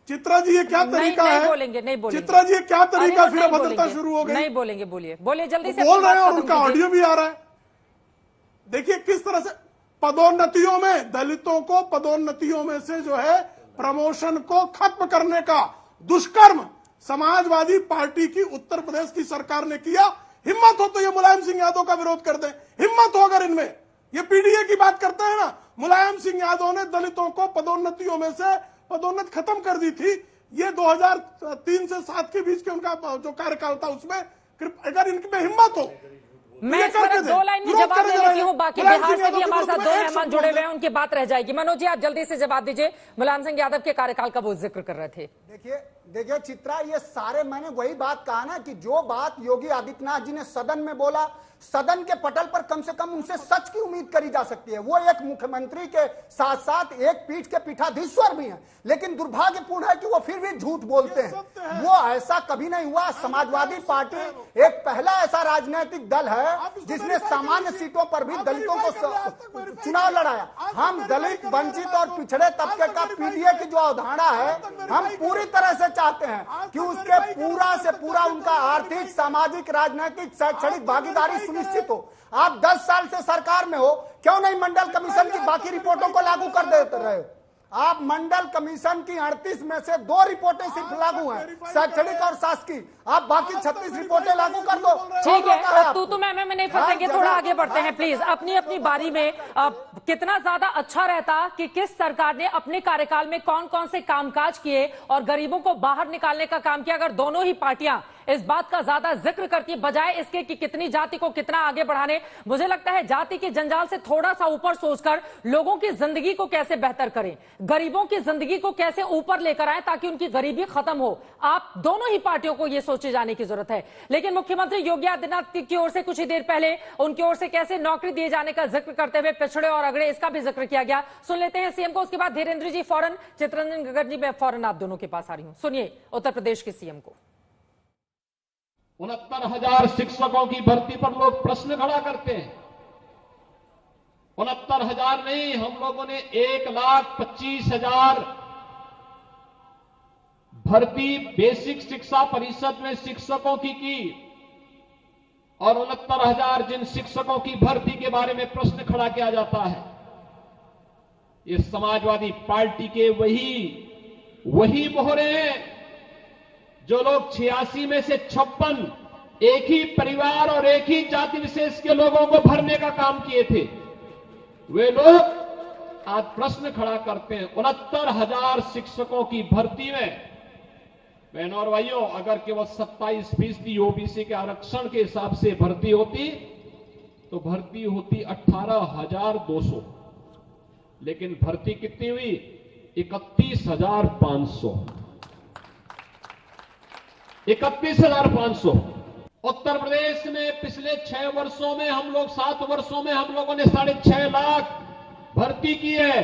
चित्रा जी ये क्या तरीका है? नहीं बोलेंगे। चित्रा जी ये क्या तरीका? फिर अभद्रता शुरू हो गई। नहीं बोलेंगे, बोलिए जल्दी से। बोल रहे हैं और उनका ऑडियो भी आ रहा है। देखिए किस तरह से पदोन्नतियों में, दलितों को पदोन्नतियों में से जो है प्रमोशन को खत्म करने का दुष्कर्म समाजवादी पार्टी की उत्तर प्रदेश की सरकार ने किया। हिम्मत हो तो ये मुलायम सिंह यादव का विरोध कर दें। हिम्मत हो अगर इनमें, ये पीडीए की बात करते हैं ना, मुलायम सिंह यादव ने दलितों को पदोन्नतियों में से पदोन्नति खत्म कर दी थी। ये 2003 से 7 के बीच के उनका जो कार्यकाल था उसमें, अगर इनमें हिम्मत हो। मैं इस पर 2 लाइन में जवाब दे देती हूँ। बाकी बिहार से भी हमारे साथ 2 मेहमान जुड़े हुए हैं, उनकी बात रह जाएगी। मनोज जी आप जल्दी से जवाब दीजिए। मुलायम सिंह यादव के कार्यकाल का वो जिक्र कर रहे थे। देखिए चित्रा, ये सारे मैंने वही बात कहा ना कि जो बात योगी आदित्यनाथ जी ने सदन में बोला, सदन के पटल पर कम से कम उनसे सच की उम्मीद करी जा सकती है। वो एक मुख्यमंत्री के साथ साथ एक पीठ के पीठाधीश्वर भी हैं, लेकिन दुर्भाग्यपूर्ण है कि वो फिर भी झूठ बोलते हैं। वो ऐसा कभी नहीं हुआ। समाजवादी पार्टी एक पहला ऐसा राजनीतिक दल है जिसने सामान्य सीटों पर भी दलितों को चुनाव लड़ाया। हम दलित, वंचित और पिछड़े तबके का पीडीए की जो अवधारणा है, हम पूरी तरह से चाहते हैं कि उसके पूरा से पूरा उनका आर्थिक, सामाजिक, राजनीतिक, शैक्षणिक भागीदारी सुनिश्चित हो। आप 10 साल से सरकार में हो, क्यों नहीं मंडल कमीशन की बाकी रिपोर्टों को लागू कर देते रहे? आप मंडल कमीशन की 38 में से 2 रिपोर्टें सिर्फ लागू हैं, शैक्षणिक और शासकीय। आप बाकी 36 रिपोर्टें लागू कर दो। ठीक है, तू मैं नहीं फंसेंगे, थोड़ा आगे बढ़ते हैं प्लीज। अपनी अपनी बारी में कितना ज्यादा अच्छा रहता कि किस सरकार ने अपने कार्यकाल में कौन कौन से कामकाज किए और गरीबों को बाहर निकालने का काम किया, अगर दोनों ही पार्टियां इस बात का ज्यादा जिक्र करती है बजाय इसके कि कितनी जाति को कितना आगे बढ़ाने। मुझे लगता है जाति के जंजाल से थोड़ा सा ऊपर सोचकर लोगों की जिंदगी को कैसे बेहतर करें, गरीबों की जिंदगी को कैसे ऊपर लेकर आए ताकि उनकी गरीबी खत्म हो। आप दोनों ही पार्टियों को यह सोचे जाने की जरूरत है। लेकिन मुख्यमंत्री योगी आदित्यनाथ की ओर से कुछ ही देर पहले उनकी ओर से कैसे नौकरी दिए जाने का जिक्र करते हुए पिछड़े और अगड़े इसका भी जिक्र किया गया। सुन लेते हैं सीएम को, उसके बाद धीरेन्द्र जी फौरन, चित्ररंजन गगन जी मैं फौरन आप दोनों के पास आ रही हूं। सुनिए उत्तर प्रदेश के सीएम को। 69,000 शिक्षकों की भर्ती पर लोग प्रश्न खड़ा करते हैं। 69,000 नहीं, हम लोगों ने 1,25,000 भर्ती बेसिक शिक्षा परिषद में शिक्षकों की और 69,000 जिन शिक्षकों की भर्ती के बारे में प्रश्न खड़ा किया जाता है, ये समाजवादी पार्टी के वही मोहरे हैं जो लोग 86 में से 56 एक ही परिवार और एक ही जाति विशेष के लोगों को भरने का काम किए थे। वे लोग आज प्रश्न खड़ा करते हैं 69,000 शिक्षकों की भर्ती में। बहनों और भाइयों, अगर केवल 27% ओबीसी के आरक्षण के हिसाब से भर्ती होती तो भर्ती होती 18,200, लेकिन भर्ती कितनी हुई? 31,500। 31,500। उत्तर प्रदेश में पिछले 6 वर्षों में हम लोग 7 वर्षों में हम लोगों ने 6.5 लाख भर्ती की है।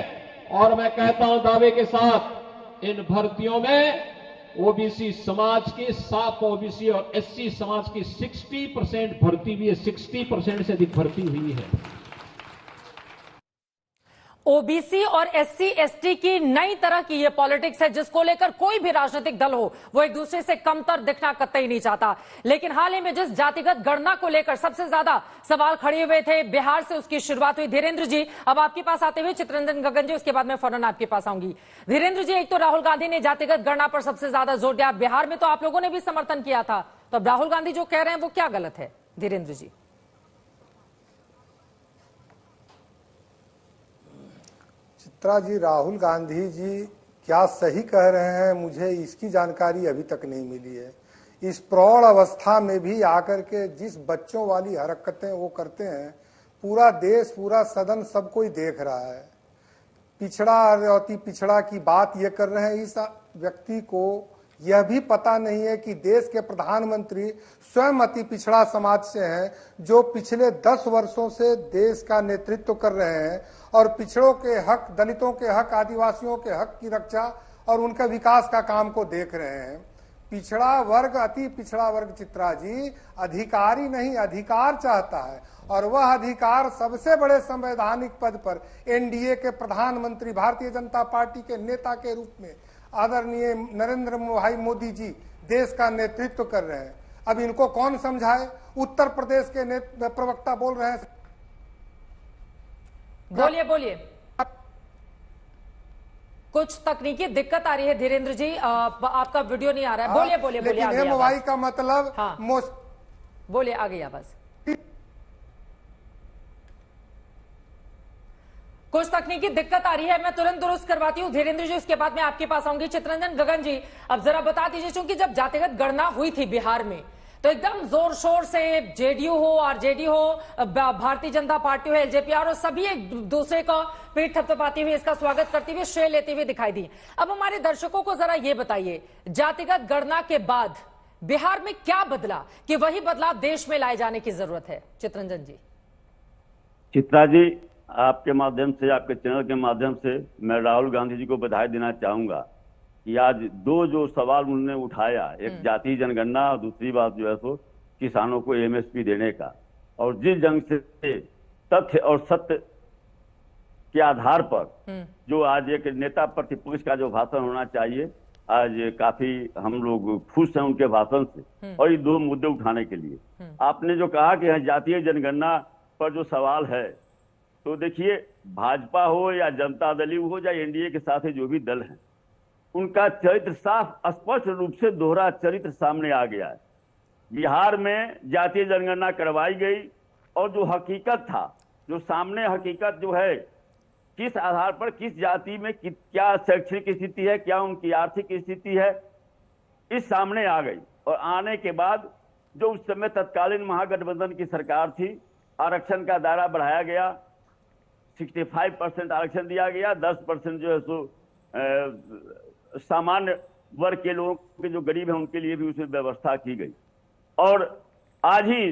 और मैं कहता हूं दावे के साथ, इन भर्तियों में ओबीसी समाज के 7 ओबीसी और एससी समाज की 60% भर्ती हुई है। 60% से अधिक भर्ती हुई है। ओबीसी और एससी एसटी की नई तरह की ये पॉलिटिक्स है जिसको लेकर कोई भी राजनीतिक दल हो वो एक दूसरे से कमतर दिखना कतई नहीं चाहता। लेकिन हाल ही में जिस जातिगत गणना को लेकर सबसे ज्यादा सवाल खड़े हुए थे, बिहार से उसकी शुरुआत हुई। धीरेन्द्र जी अब आपके पास आते हुए चित्ररंजन गगन जी, उसके बाद मैं फौरन आपके पास आऊंगी। धीरेन्द्र जी, एक तो राहुल गांधी ने जातिगत गणना पर सबसे ज्यादा जोर दिया, बिहार में तो आप लोगों ने भी समर्थन किया था, तो अब राहुल गांधी जो कह रहे हैं वो क्या गलत है? धीरेन्द्र जी। चित्रा जी, राहुल गांधी जी क्या सही कह रहे हैं, मुझे इसकी जानकारी अभी तक नहीं मिली है। इस प्रौढ़ अवस्था में भी आकर के जिस बच्चों वाली हरकतें वो करते हैं, पूरा देश, पूरा सदन, सब कोई देख रहा है। पिछड़ा और अति पिछड़ा की बात ये कर रहे हैं। इस व्यक्ति को यह भी पता नहीं है कि देश के प्रधानमंत्री स्वयं अति पिछड़ा समाज से हैं, जो पिछले 10 वर्षों से देश का नेतृत्व कर रहे हैं और पिछड़ों के हक, दलितों के हक, आदिवासियों के हक की रक्षा और उनके विकास का काम को देख रहे हैं। पिछड़ा वर्ग, अति पिछड़ा वर्ग चित्रा जी अधिकारी नहीं, अधिकार चाहता है, और वह अधिकार सबसे बड़े संवैधानिक पद पर एनडीए के प्रधानमंत्री, भारतीय जनता पार्टी के नेता के रूप में आदरणीय नरेंद्र भाई मोदी जी देश का नेतृत्व कर रहे हैं। अब इनको कौन समझाए? उत्तर प्रदेश के प्रवक्ता बोल रहे हैं। बोलिए बोलिए। कुछ तकनीकी दिक्कत आ रही है धीरेन्द्र जी, आपका वीडियो नहीं आ रहा है। बोलिए बोलिए बोलिए। लेकिन एमवाई का मतलब बोलिए, आ गई आवाज। कुछ तकनीकी दिक्कत आ रही है, मैं तुरंत दुरुस्त करवाती हूँ धीरेन्द्र जी, उसके बाद मैं आपके पास आऊंगी। चित्ररंजन, गगन जी, अब जरा बता दीजिए, क्योंकि जब जातिगत गणना हुई थी बिहार में तो एकदम जोर शोर से जेडीयू हो, आरजेडी हो, भारतीय जनता पार्टी हो, एलजेपी और सभी एक दूसरे का पीठ थपथपाती हुई इसका स्वागत करते हुए, श्रेय लेते हुए दिखाई दी। अब हमारे दर्शकों को जरा ये बताइए, जातिगत गणना के बाद बिहार में क्या बदला कि वही बदलाव देश में लाए जाने की जरूरत है? चित्ररंजन जी। चित्रा जी, आपके माध्यम से, आपके चैनल के माध्यम से मैं राहुल गांधी जी को बधाई देना चाहूंगा कि आज दो जो सवाल उन्होंने उठाया, एक जातीय जनगणना और दूसरी बात जो है सो किसानों को एमएसपी देने का, और जिस ढंग से तथ्य और सत्य के आधार पर जो आज एक नेता प्रतिपक्ष का जो भाषण होना चाहिए, आज काफी हम लोग खुश हैं उनके भाषण से। और ये दो मुद्दे उठाने के लिए आपने जो कहा कि जातीय जनगणना पर जो सवाल है, तो देखिए, भाजपा हो या जनता दल हो या एनडीए के साथ जो भी दल हैं, उनका चरित्र साफ स्पष्ट रूप से दोहरा चरित्र सामने आ गया है। बिहार में जातीय जनगणना करवाई गई और जो हकीकत था, जो सामने हकीकत जो है, किस आधार पर किस जाति में क्या शैक्षणिक स्थिति है, क्या उनकी आर्थिक स्थिति है, इस सामने आ गई। और आने के बाद जो उस समय तत्कालीन महागठबंधन की सरकार थी, आरक्षण का दायरा बढ़ाया गया, 65% आरक्षण दिया गया, 10% जो है सो सामान्य वर्ग के लोगों के जो गरीब हैं उनके लिए भी उसमें व्यवस्था की गई। और आज ही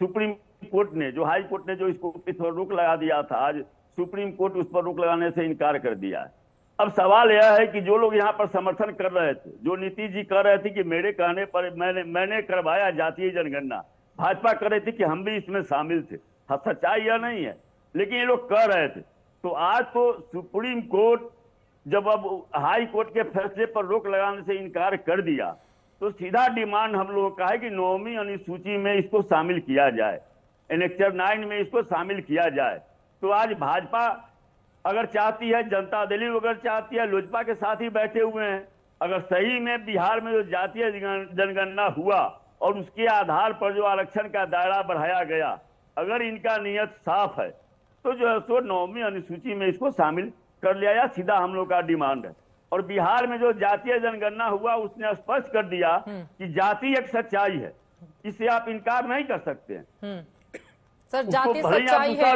सुप्रीम कोर्ट ने, जो हाई कोर्ट ने जो इसको इस पर रोक लगा दिया था, आज सुप्रीम कोर्ट उस पर रोक लगाने से इनकार कर दिया है। अब सवाल यह है कि जो लोग यहाँ पर समर्थन कर रहे थे, जो नीतीश जी कह रहे थे कि मेरे कहने पर मैंने करवाया जातीय जनगणना, भाजपा कह रही थी कि हम भी इसमें शामिल थे। सच्चाई यह नहीं है, लेकिन ये लोग कह रहे थे। तो आज तो सुप्रीम कोर्ट जब अब हाई कोर्ट के फैसले पर रोक लगाने से इनकार कर दिया, तो सीधा डिमांड हम लोगों का है कि 9वीं अनुसूची में इसको शामिल किया जाए, एनेक्चर 9 में इसको शामिल किया जाए। तो आज भाजपा अगर चाहती है, जनता दल अगर चाहती है, लोजपा के साथ ही बैठे हुए हैं, अगर सही में बिहार में जो जातीय जनगणना हुआ और उसके आधार पर जो आरक्षण का दायरा बढ़ाया गया, अगर इनका नियत साफ है, तो जो है सो 9वीं अनुसूची में इसको शामिल कर लिया जाए, सीधा हम लोग का डिमांड है। और बिहार में जो जातीय जनगणना हुआ, उसने स्पष्ट कर दिया कि जाति एक सच्चाई है, इससे आप इनकार नहीं कर सकते हैं। सर, जाति सच्चाई है,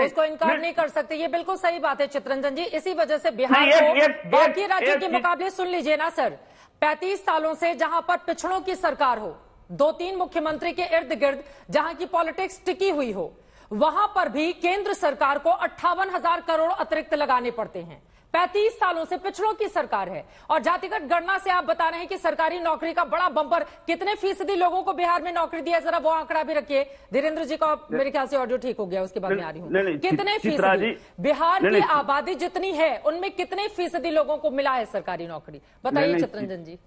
उसको इनकार नहीं कर सकते, ये बिल्कुल सही बात है चित्ररंजन जी। इसी वजह से बिहार को बाकी राज्यों के मुकाबले, सुन लीजिए ना सर, 35 सालों से जहां पर पिछड़ों की सरकार हो, 2-3 मुख्यमंत्री के इर्द गिर्द जहां की पॉलिटिक्स टिकी हुई हो, वहां पर भी केंद्र सरकार को 58,000 करोड़ अतिरिक्त लगाने पड़ते हैं। 35 सालों से पिछड़ों की सरकार है। और जातिगत गणना से आप बता रहे हैं कि सरकारी नौकरी का बड़ा बम्पर, कितने फीसदी लोगों को बिहार में नौकरी दिया, जरा वो आंकड़ा भी रखिए। धीरेन्द्र जी का मेरे ख्याल से ऑडियो ठीक हो गया, उसके बाद में आ रही हूँ। कितने फीसदी बिहार की आबादी जितनी है, उनमें कितने फीसदी लोगों को मिला है सरकारी नौकरी? बताइए चित्ररंजन जी।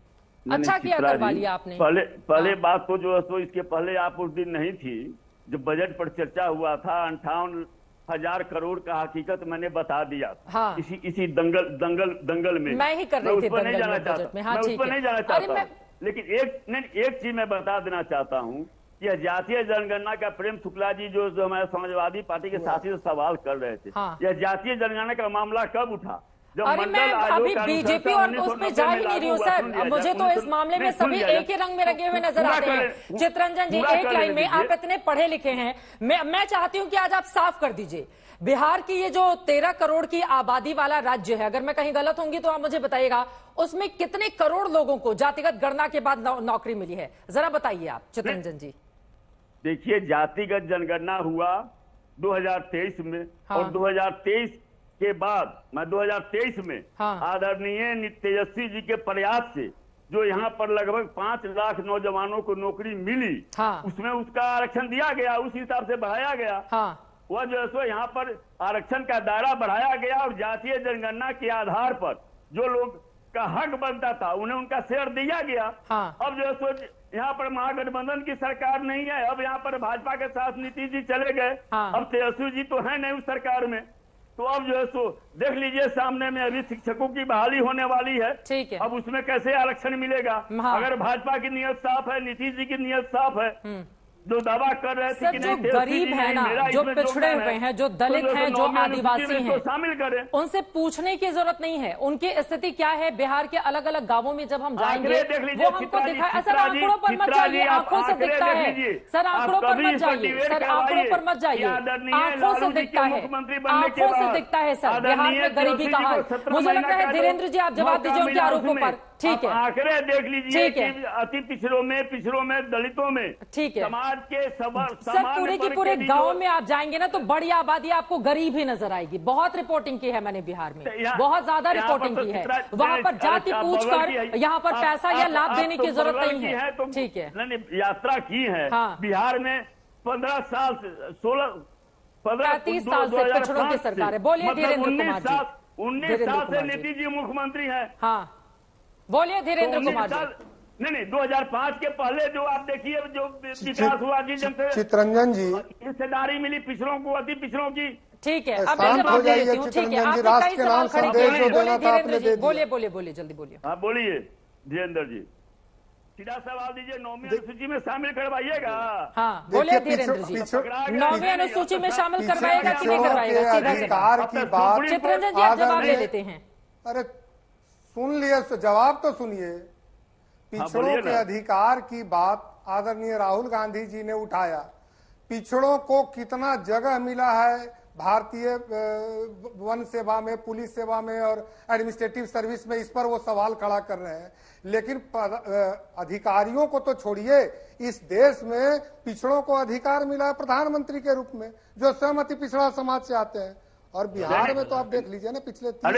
अच्छा किया करवा लिया आपने। पहले बात तो जो है, इसके पहले आप उस दिन नहीं थी जब बजट पर चर्चा हुआ था, 58,000 करोड़ का हकीकत मैंने बता दिया था। हाँ। इसी दंगल में मैं ही कर रही थी, नहीं जाना चाहता, मैं उस पर नहीं जाना चाहता। लेकिन एक चीज मैं बता देना चाहता हूँ यह जातीय जनगणना का प्रेम शुक्ला जी जो हमारे समाजवादी पार्टी के साथी से सवाल कर रहे थे, यह जातीय जनगणना का मामला कब उठा? अरे मैं अभी बीजेपी और उसमें जा ही नहीं रही हूँ सर। मुझे तो इस मामले में सभी एक ही रंग में रंगे हुए नजर आते हैं। चित्ररंजन जी, एक लाइन में, आप इतने पढ़े लिखे हैं, मैं चाहती हूँ कि आज आप साफ कर दीजिए, बिहार की ये जो 13 करोड़ की आबादी वाला राज्य है, अगर मैं कहीं गलत होंगी तो आप मुझे बताइएगा, उसमें कितने करोड़ लोगों को जातिगत गणना के बाद नौकरी मिली है, जरा बताइए आप चित्ररंजन जी। देखिए, जातिगत जनगणना हुआ 2023 में, और 2023 के बाद 2023 में आदरणीय तेजस्वी जी के प्रयास से जो यहाँ पर लगभग 5 लाख नौजवानों को नौकरी मिली, उसमें उसका आरक्षण दिया गया, उस हिसाब से बढ़ाया गया। वह जो है सो यहाँ पर आरक्षण का दायरा बढ़ाया गया, और जातीय जनगणना के आधार पर जो लोग का हक बनता था उन्हें उनका शेयर दिया गया। अब जो है सो यहाँ पर महागठबंधन की सरकार नहीं है, अब यहाँ पर भाजपा के साथ नीतीश जी चले गए, अब तेजस्वी जी तो है नहीं उस सरकार में, तो अब जो है सो देख लीजिए, सामने में अभी शिक्षकों की बहाली होने वाली है। ठीक है, अब उसमें कैसे आरक्षण मिलेगा? अगर भाजपा की नीयत साफ है, नीतीश जी की नीयत साफ है, जो दावा कर रहे थे कि जो गरीब है ना, जो पिछड़े हुए हैं, जो दलित हैं, जो आदिवासी हैं, शामिल करें, उनसे पूछने की जरूरत नहीं है उनकी स्थिति क्या है। बिहार के अलग अलग गांवों में जब हम जाएंगे वो हमको दिखाए। सर आंकड़ों पर मत जाइए, आंखों से दिखता है। सर आंकड़ों पर मत जाइए, सर आंकड़ों पर मत जाइए, आंखों से दिखता है, आंखों से दिखता है सर बिहार में गरीबी का हाल। मुझे लग रहा है धीरेन्द्र जी आप जवाब दीजिए उनके आरोपों पर। ठीक है, आंकड़े देख लीजिए कि अति पिछड़ों में, दलितों में, ठीक है, समाज के सर पूरे के पूरे गांव में आप जाएंगे ना तो बड़ी आबादी आपको गरीब ही नजर आएगी। बहुत रिपोर्टिंग की है मैंने बिहार में, बहुत ज्यादा रिपोर्टिंग की है। वहां पर जाति पूछकर यहाँ पर पैसा या लाभ देने की जरूरत नहीं है। ठीक है, यात्रा की है बिहार में 15 साल से 35 साल से पिछड़ों की सरकार है। बोलिए धीरेन्द्र कुमार जी। 19 साल से नीतीश जी मुख्यमंत्री है। हाँ बोलिए धीरेन्द्र कुमार जी। नहीं 2005 के पहले जो आप देखिए जो विकास हुआ जी, चित्ररंजन जी हिस्सेदारी मिली पिछड़ों को, अति पिछड़ों की। ठीक है, अब मैं जवाब दे देती हूँ। ठीक है, आपने कई सवाल खड़े किए। बोलिए धीरेन्द्र जी, बोलिए जल्दी बोलिए। हाँ बोलिए धीरेन्द्र जी, सीधा सवाल दीजिए, 9वीं अनुसूची में शामिल करवाइएगा। हाँ बोलिए धीरेन्द्र जी, 9वीं अनुसूची में शामिल करवाएगा कि नहीं करवाएगा? सीधा जवाब। चित्ररंजन जी आप जवाब ले लेते हैं। अरे सुन लिए, जवाब तो सुनिए। पिछड़ों के अधिकार की बात आदरणीय राहुल गांधी जी ने उठाया। पिछड़ों को कितना जगह मिला है भारतीय वन सेवा में, पुलिस सेवा में और एडमिनिस्ट्रेटिव सर्विस में, इस पर वो सवाल खड़ा कर रहे हैं। लेकिन अधिकारियों को तो छोड़िए, इस देश में पिछड़ों को अधिकार मिला है प्रधानमंत्री के रूप में, जो स्वयं अति पिछड़ा समाज से आते हैं। और बिहार में तो आप देख लीजिए ना, पिछले 30 साल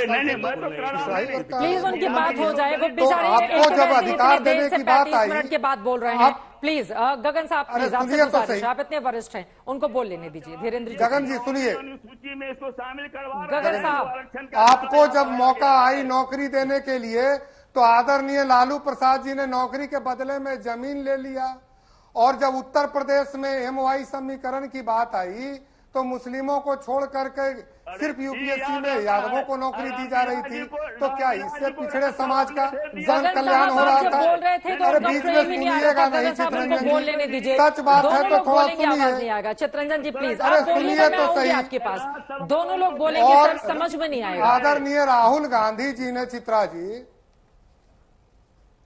प्लीज उनकी बात हो जाए। वो तो आपको जब अधिकार देने की बात आई, मिनट के बाद बोल रहे हैं, प्लीज गगन साहब, प्लीज आपसे गुजारिश है, आप इतने वरिष्ठ हैं, उनको बोल लेने दीजिए। धीरेन्द्र जी, गगन जी सुनिए, सूची में इसको शामिल करवा। गगन साहब, आपको जब मौका आई नौकरी देने के लिए तो आदरणीय लालू प्रसाद जी ने नौकरी के बदले में जमीन ले लिया। और जब उत्तर प्रदेश में MY समीकरण की बात आई तो मुस्लिमों को छोड़ करके सिर्फ यूपीएससी में यादवों को नौकरी दी जा रही थी। तो क्या इससे पिछड़े समाज का जन कल्याण हो रहा था? अरे बीच में सुनिएगा नहीं चित्ररंजन जी, सच बात है तो थोड़ा सुनिए। चित्ररंजन जी प्लीज, अरे सुनिए तो सही, आपके पास दोनों लोग बोलेंगे सर, समझ में नहीं आएगा। आदरणीय राहुल गांधी जी ने, चित्रा जी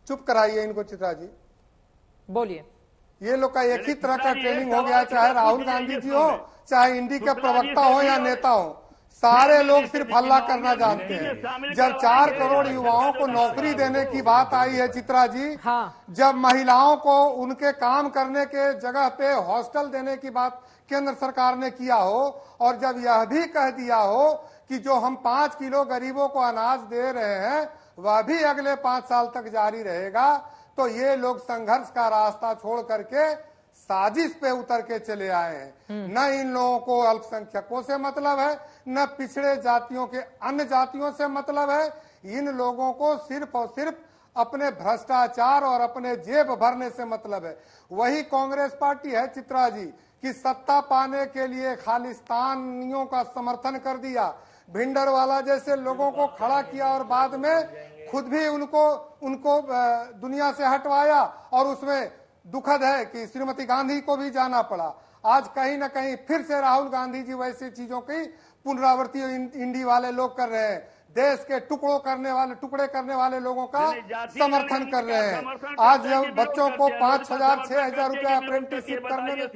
चुप कराइए इनको, चित्रा जी बोलिए। ये लोग का एक ही तरह का ट्रेनिंग हो गया, चाहे राहुल गांधी जी हो, चाहे इंडी के प्रवक्ता हो या नेता हो, सारे लोग सिर्फ हल्ला करना जानते हैं। जब 4 करोड़ युवाओं को नौकरी देने की बात आई है चित्रा जी, जब महिलाओं को उनके काम करने के जगह पे हॉस्टल देने की बात केंद्र सरकार ने किया हो, और जब यह भी कह दिया हो कि जो हम 5 किलो गरीबों को अनाज दे रहे हैं वह भी अगले 5 साल तक जारी रहेगा, तो ये लोग संघर्ष का रास्ता छोड़ करके साजिश पे उतर के चले आए हैं। न इन लोगों को अल्पसंख्यकों से मतलब है, न पिछड़े जातियों के अन्य जातियों से मतलब है। इन लोगों को सिर्फ और सिर्फ अपने भ्रष्टाचार और अपने जेब भरने से मतलब है। वही कांग्रेस पार्टी है चित्रा जी कि सत्ता पाने के लिए खालिस्तानियों का समर्थन कर दिया, भिंडरवाला जैसे लोगों को खड़ा किया और बाद में खुद भी उनको दुनिया से हटवाया और उसमें दुखद है कि श्रीमती गांधी को भी जाना पड़ा। आज कहीं ना कहीं फिर से राहुल गांधी जी वैसे चीजों की पुनरावृत्ति इंडी वाले लोग कर रहे हैं। देश के टुकड़े करने वाले लोगों का समर्थन कर रहे हैं। आज जब बच्चों को 5,000 6,000 रुपया अप्रेंटिसशिप करने में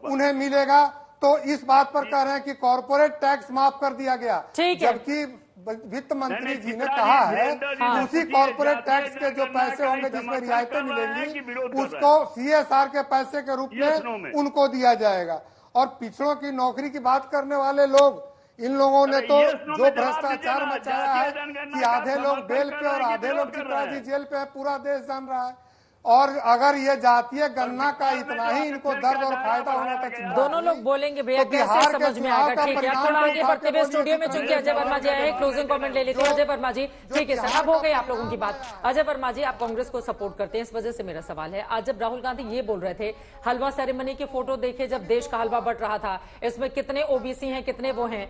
उन्हें मिलेगा तो इस बात पर कह रहे हैं कि कॉर्पोरेट टैक्स माफ कर दिया गया, जबकि वित्त मंत्री जी ने कहा है उसी कॉर्पोरेट टैक्स के जो पैसे होंगे जिसमें रियायतें मिलेंगी उसको CSR के पैसे के रूप में उनको दिया जाएगा। और पिछड़ों की नौकरी की बात करने वाले लोग, इन लोगों ने तो जो भ्रष्टाचार मचाया है कि आधे लोग बेल पे और आधे लोग चित्राजी जेल पे है, पूरा देश जान रहा है। और अगर ये जातीय गणना का इतना ही इनको दर्द और फायदा होना था, दोनों लोग बोलेंगे भैया तो कैसे समझ में आएगा। ठीक है, थोड़ा आगे बढ़ते हुए स्टूडियो में चूंकि अजय वर्मा जी आए, क्लोजिंग कमेंट ले लेते हैं अजय वर्मा जी। ठीक है सर, अब हो गई आप लोगों की बात। अजय वर्मा जी, आप कांग्रेस को सपोर्ट करते हैं, इस वजह से मेरा सवाल है, आज जब राहुल गांधी ये बोल रहे थे, हलवा सेरेमनी के फोटो देखे जब देश का हलवा बट रहा था, इसमें कितने ओबीसी हैं कितने वो हैं,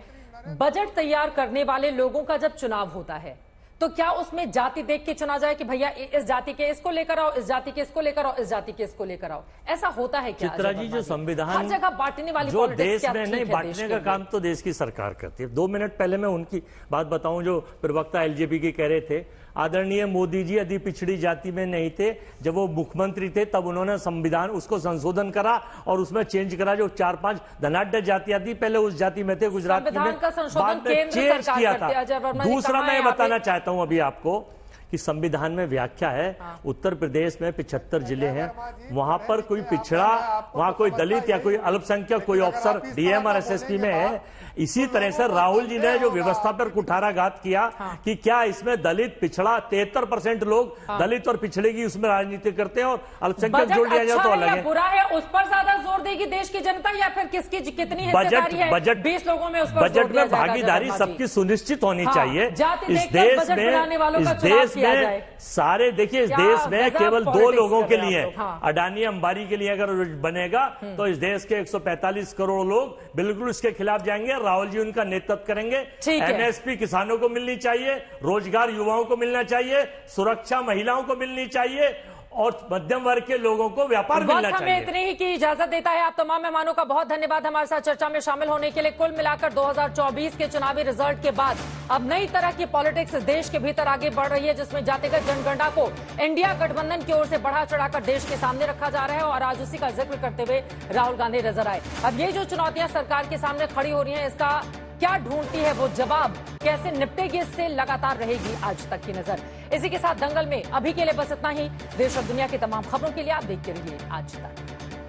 बजट तैयार करने वाले लोगों का जब चुनाव होता है तो क्या उसमें जाति देख के चुना जाए कि भैया इस जाति के इसको लेकर आओ, इस जाति के इसको लेकर आओ, इस जाति के इसको लेकर आओ, ऐसा होता है क्या? चित्रा जी, जो संविधान हर जगह बांटने वाली जो देश में नहीं बांटने का काम तो देश की सरकार करती है। 2 मिनट पहले मैं उनकी बात बताऊं, जो प्रवक्ता LJP के कह रहे थे, आदरणीय मोदी जी यदि पिछड़ी जाति में नहीं थे, जब वो मुख्यमंत्री थे तब उन्होंने संविधान उसको संशोधन करा और उसमें चेंज करा। जो 4-5 धनाढ्य जातियां थी पहले उस जाति में थे, गुजरात में बाद में चेंज किया था। दूसरा मैं बताना चाहता हूं अभी आपको कि संविधान में व्याख्या है, उत्तर प्रदेश में 75 जिले हैं, वहां पर कोई पिछड़ा, वहां कोई दलित या कोई अल्पसंख्यक, कोई अफसर DM और SSP में है। इसी तरह से राहुल जी ने जो व्यवस्था पर कुठाराघात किया कि क्या इसमें दलित पिछड़ा 73% लोग दलित और पिछड़े की उसमें राजनीति करते हैं और अल्पसंख्यक जोड़ दिया जाए तो अलग है। बुरा है, उस पर ज्यादा जोर देगी देश की जनता या फिर किसकी कितनी हिस्सेदारी है? बजट 20 लोगों में उस पर बजट में भागीदारी सबकी सुनिश्चित होनी चाहिए। इस देश में सारे, देखिए इस देश में केवल 2 लोगों के लिए, अडानी अंबानी के लिए अगर बनेगा तो इस देश के 145 करोड़ लोग बिल्कुल इसके खिलाफ जाएंगे। राहुल जी उनका नेतृत्व करेंगे। MSP किसानों को मिलनी चाहिए, रोजगार युवाओं को मिलना चाहिए, सुरक्षा महिलाओं को मिलनी चाहिए और मध्यम वर्ग के लोगों को व्यापार मिलना चाहिए। हमें इतनी ही की इजाजत देता है। आप तमाम मेहमानों का बहुत धन्यवाद हमारे साथ चर्चा में शामिल होने के लिए। कुल मिलाकर 2024 के चुनावी रिजल्ट के बाद अब नई तरह की पॉलिटिक्स देश के भीतर आगे बढ़ रही है, जिसमें जातिगत जनगणना को इंडिया गठबंधन की ओर से बढ़ा चढ़ाकर देश के सामने रखा जा रहा है और आज उसी का जिक्र करते हुए राहुल गांधी नजर आए। अब ये जो चुनौतियां सरकार के सामने खड़ी हो रही हैं, इसका क्या ढूंढती है वो जवाब, कैसे निपटेगी, इससे लगातार रहेगी आज तक की नजर। इसी के साथ दंगल में अभी के लिए बस इतना ही। देश और दुनिया की तमाम खबरों के लिए आप देखते रहिए आज तक।